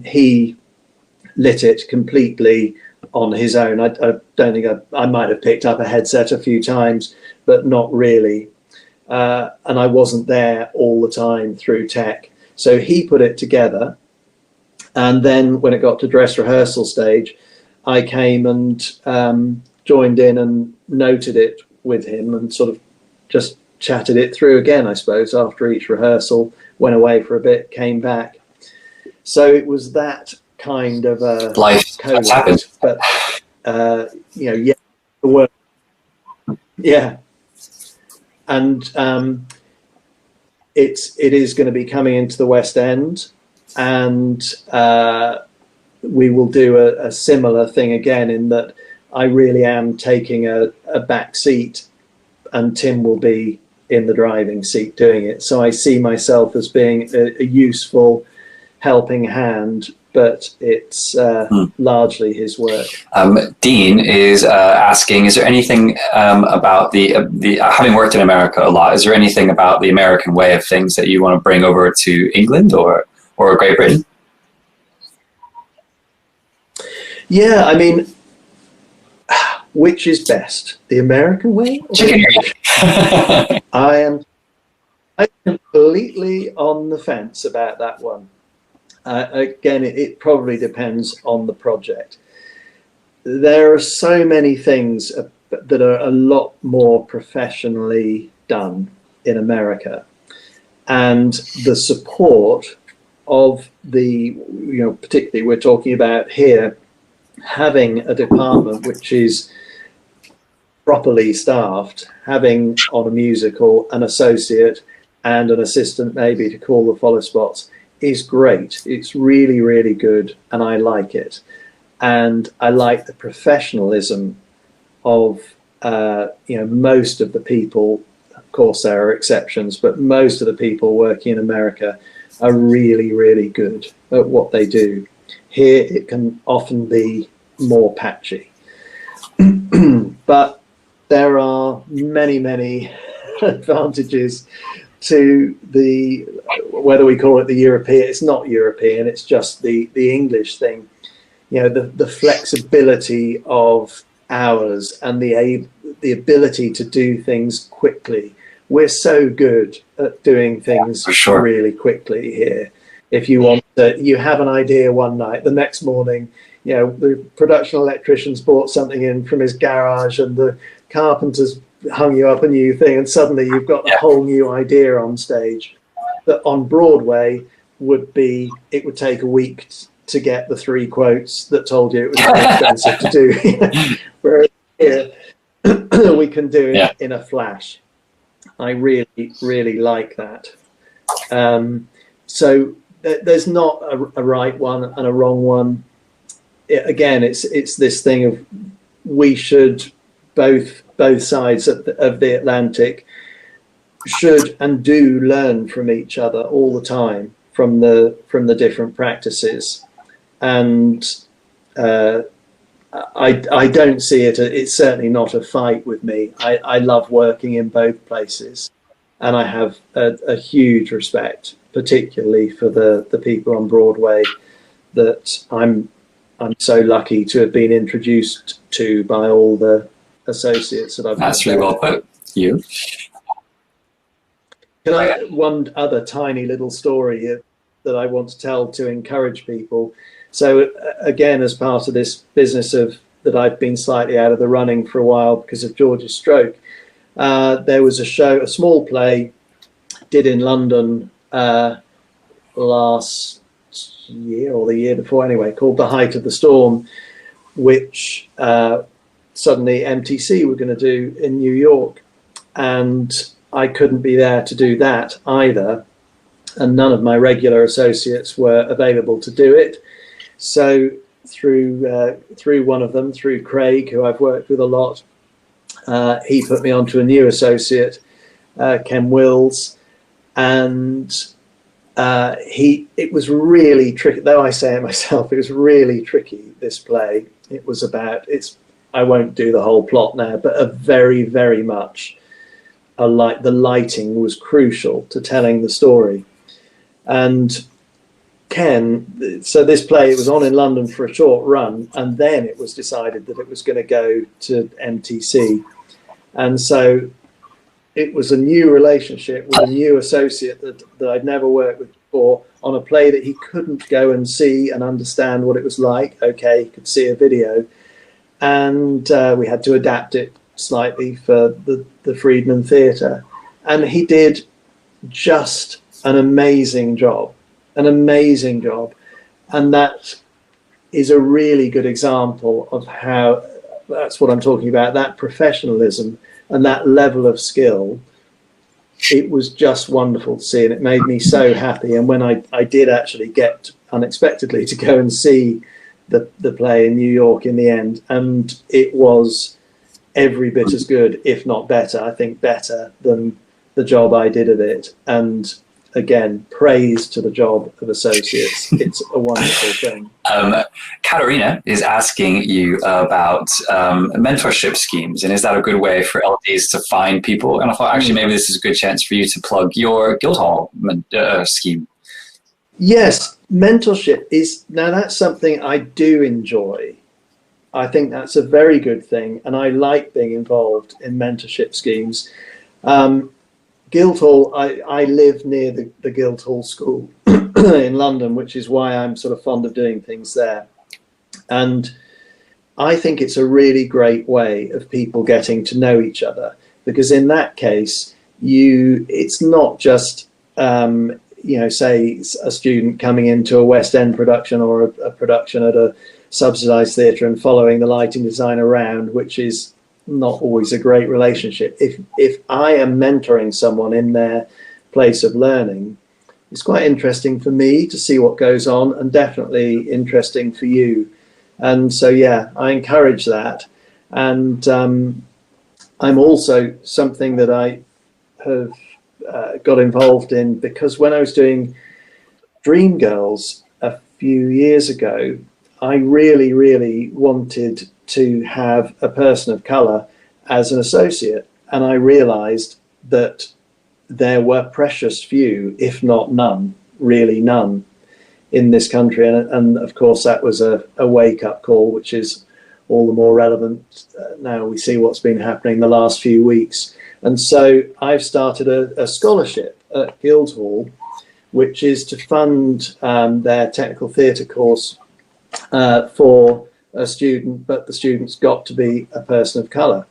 He lit it completely on his own. I don't think I might have picked up a headset a few times, but not really. And I wasn't there all the time through tech. So he put it together. And then when it got to dress rehearsal stage, I came and joined in and noted it with him and sort of just chatted it through again, I suppose, after each rehearsal, went away for a bit, came back. So it was that kind of a life that's happened. But, the work. Yeah. And it is going to be coming into the West End. And we will do a similar thing again, in that I really am taking a back seat and Tim will be in the driving seat doing it. So I see myself as being a useful helping hand, but it's largely his work. Dean is asking, is there anything about the having worked in America a lot, is there anything about the American way of things that you want to bring over to England or Great Britain? Yeah, I mean, which is best, the American way? Chicken. I am completely on the fence about that one. Again, it probably depends on the project. There are so many things that are a lot more professionally done in America, and the support of the, particularly we're talking about here, having a department which is properly staffed, having on a musical an associate and an assistant maybe to call the follow spots, is great. It's really, really good, and I like it. And I like the professionalism of most of the people. Of course there are exceptions, but most of the people working in America are really, really good at what they do. Here it can often be more patchy. But there are many, many advantages to the, whether we call it the European, it's not European, it's just the English thing. The flexibility of hours and the ability to do things quickly. We're so good at doing things really quickly here. If you want to, you have an idea one night, the next morning, the production electrician's brought something in from his garage and the carpenter's hung you up a new thing, and suddenly you've got a whole new idea on stage. That on Broadway would take a week to get the 3 quotes that told you it was very expensive to do. Whereas here, we can do it in a flash. I really, really like that. So there's not a right one and a wrong one. Again, it's this thing of we should both sides of the Atlantic should and do learn from each other all the time, from the different practices, and I don't see it. It's certainly not a fight with me. I love working in both places, and I have a huge respect, particularly for the people on Broadway that I'm so lucky to have been introduced to by all the associates that I've met. That's really well put. You? Can I one other tiny little story that I want to tell to encourage people? So again, as part of this business of that I've been slightly out of the running for a while because of George's stroke, there was a small play did in London last year or the year before anyway, called The Height of the Storm, which suddenly MTC were going to do in New York, and I couldn't be there to do that either, and none of my regular associates were available to do it. So through one of them, through Craig, who I've worked with a lot, he put me onto a new associate, Ken Wills, and it was really tricky, though I say it myself, it was really tricky, this play. It was about, I won't do the whole plot now, but a very, very much the lighting was crucial to telling the story. And Ken, so this play, it was on in London for a short run, and then it was decided that it was going to go to MTC. And so it was a new relationship with a new associate that I'd never worked with before on a play that he couldn't go and see and understand what it was like. Okay, he could see a video, and we had to adapt it slightly for the Friedman Theatre, and he did just an amazing job, and that is a really good example of how, that's what I'm talking about, that professionalism and that level of skill. It was just wonderful to see, and it made me so happy. And when I did actually get unexpectedly to go and see the play in New York in the end, and it was every bit as good, if not better, I think better than the job I did of it. And again, praise to the job of associates. It's a wonderful thing. Katarina is asking you about mentorship schemes, and is that a good way for LDs to find people? And I thought actually maybe this is a good chance for you to plug your Guildhall scheme. Yes, mentorship is, now that's something I do enjoy. I think that's a very good thing, and I like being involved in mentorship schemes. Guildhall, I live near the Guildhall School in London, which is why I'm sort of fond of doing things there. And I think it's a really great way of people getting to know each other, because in that case, it's not just, say a student coming into a West End production or a production at a subsidised theatre and following the lighting design around, which is not always a great relationship. If I am mentoring someone in their place of learning, it's quite interesting for me to see what goes on, and definitely interesting for you. And so, yeah, I encourage that. And I'm also something that I have got involved in, because when I was doing Dreamgirls a few years ago, I really, really wanted to have a person of colour as an associate, and I realised that there were precious few, if not none, really none, in this country. And of course that was a wake-up call, which is all the more relevant now we see what's been happening the last few weeks. And so I've started a scholarship at Guildhall, which is to fund their technical theatre course for a student, but the student's got to be a person of colour.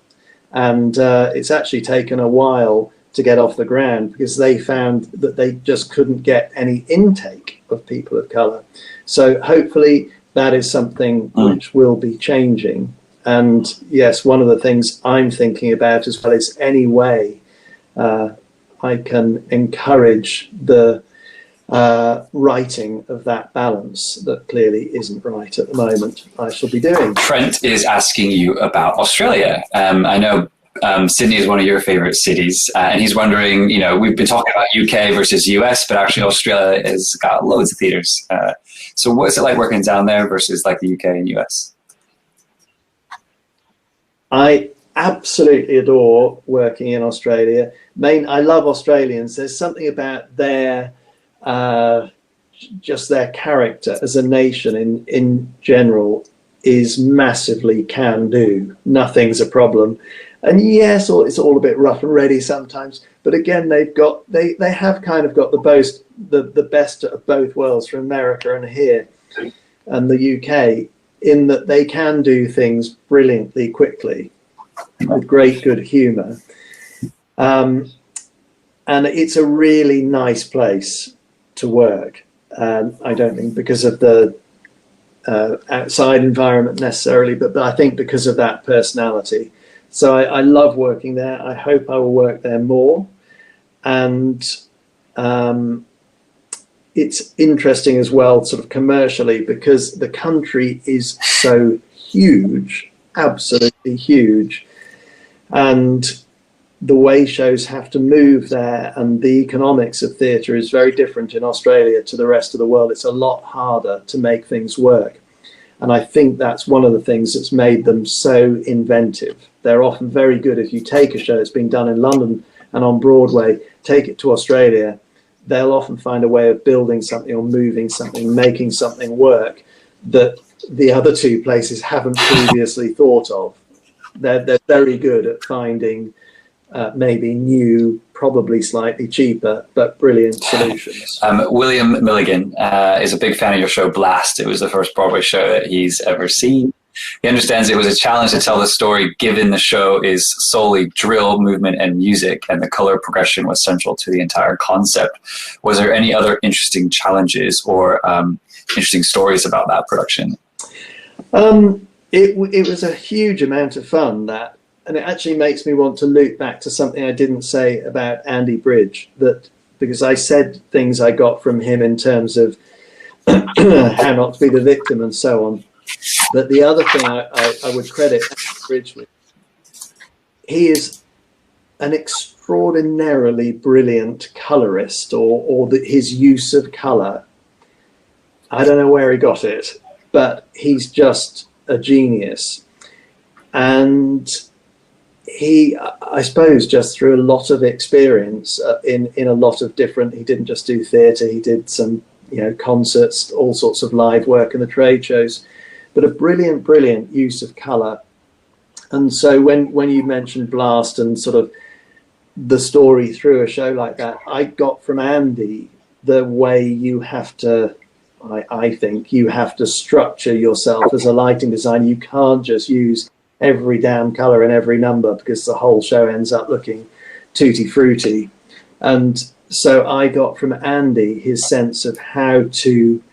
And it's actually taken a while to get off the ground, because they found that they just couldn't get any intake of people of colour. So hopefully that is something which will be changing. And yes, one of the things I'm thinking about as well is any way I can encourage the writing of that balance that clearly isn't right at the moment, I shall be doing. Trent is asking you about Australia. I know Sydney is one of your favorite cities, and he's wondering, we've been talking about UK versus US, but actually Australia has got loads of theaters. So what's it like working down there versus like the UK and US? I absolutely adore working in Australia. I love Australians. There's something about their just their character as a nation in general is massively can do. Nothing's a problem. And yes, it's all a bit rough and ready sometimes, but again, they have kind of got the best of both worlds from America and here and the UK, in that they can do things brilliantly quickly with great good humour. And it's a really nice place to work. I don't think because of the outside environment necessarily, but I think because of that personality. So I love working there. I hope I will work there more. And it's interesting as well, sort of commercially, because the country is so huge, absolutely huge. And the way shows have to move there, and the economics of theatre is very different in Australia to the rest of the world. It's a lot harder to make things work. And I think that's one of the things that's made them so inventive. They're often very good. If you take a show that's been done in London and on Broadway, take it to Australia, they'll often find a way of building something or moving something, making something work that the other two places haven't previously thought of. They're very good at finding maybe new, probably slightly cheaper, but brilliant solutions. William Milligan is a big fan of your show Blast. It was the first Broadway show that he's ever seen. He understands it was a challenge to tell the story given the show is solely drill, movement, and music, and the color progression was central to the entire concept. Was there any other interesting challenges or interesting stories about that production? It was a huge amount of fun, that. And it actually makes me want to loop back to something I didn't say about Andy Bridge, because I said things I got from him in terms of how not to be the victim and so on. But the other thing I would credit Andy Bridge with, he is an extraordinarily brilliant colorist, or his use of color. I don't know where he got it, but he's just a genius. And he, I suppose, just through a lot of experience in a lot of different, he didn't just do theatre, he did some, concerts, all sorts of live work and the trade shows, but a brilliant use of colour. And so when you mentioned Blast and sort of the story through a show like that, I got from Andy the way you have to, I think, you have to structure yourself as a lighting designer. You can't just use every damn colour in every number, because the whole show ends up looking tutti frutti. And so I got from Andy his sense of how to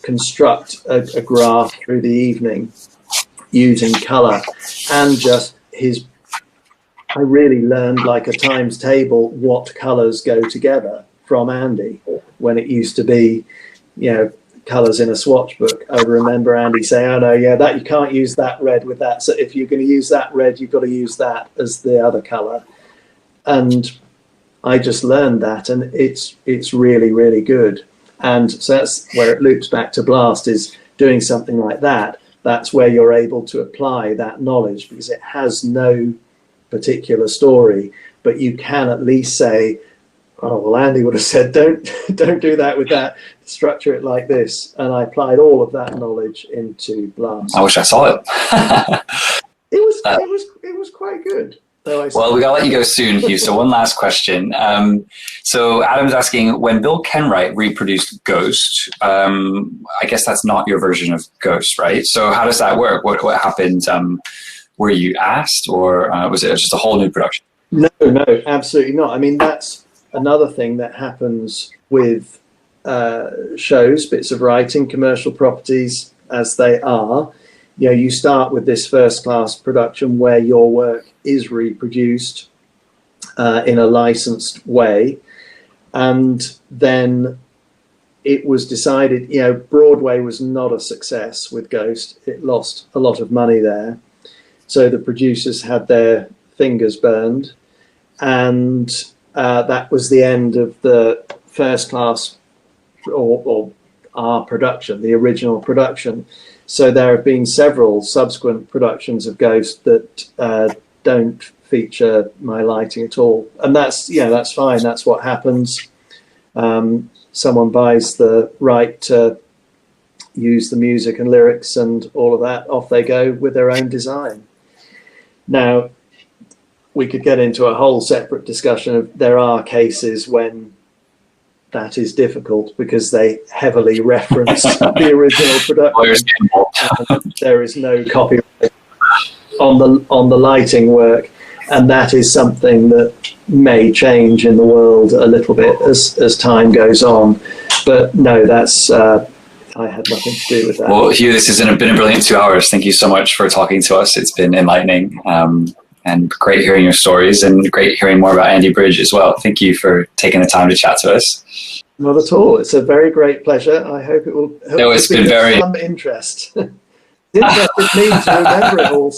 construct a graph through the evening using colour, and just I really learned like a times table what colours go together from Andy, when it used to be, colours in a swatch book. I remember Andy saying, oh no, yeah, that you can't use that red with that, so if you're going to use that red, you've got to use that as the other colour. And I just learned that, and it's really good. And so that's where it loops back to Blast, is doing something like that. That's where you're able to apply that knowledge, because it has no particular story, but you can at least say, oh, well, Andy would have said, don't do that with that, structure it like this. And I applied all of that knowledge into Blast. I wish I saw it. It was quite good. Well, we gotta let you go soon, Hugh. So one last question. So Adam's asking, when Bill Kenwright reproduced Ghost, I guess that's not your version of Ghost, right? So how does that work? What happened? Were you asked, or was it just a whole new production? No, absolutely not. I mean, that's another thing that happens with shows, bits of writing, commercial properties as they are. You start with this first-class production where your work is reproduced in a licensed way, and then it was decided, Broadway was not a success with Ghost. It lost a lot of money there. So the producers had their fingers burned, and that was the end of the first class or our production, the original production. So there have been several subsequent productions of Ghost that don't feature my lighting at all, and that's fine. That's what happens. Someone buys the right to use the music and lyrics and all of that. Off they go with their own design. Now, we could get into a whole separate discussion of there are cases when that is difficult because they heavily reference the original production. There is no copyright on the lighting work, and that is something that may change in the world a little bit as time goes on. But no, that's I had nothing to do with that. Well, Hugh, this has been a brilliant 2 hours. Thank you so much for talking to us. It's been enlightening, and great hearing your stories, and great hearing more about Andy Bridge as well. Thank you for taking the time to chat to us. Not at all. It's a very great pleasure. I hope it will. No, it's been some interest. It interested me to remember it all.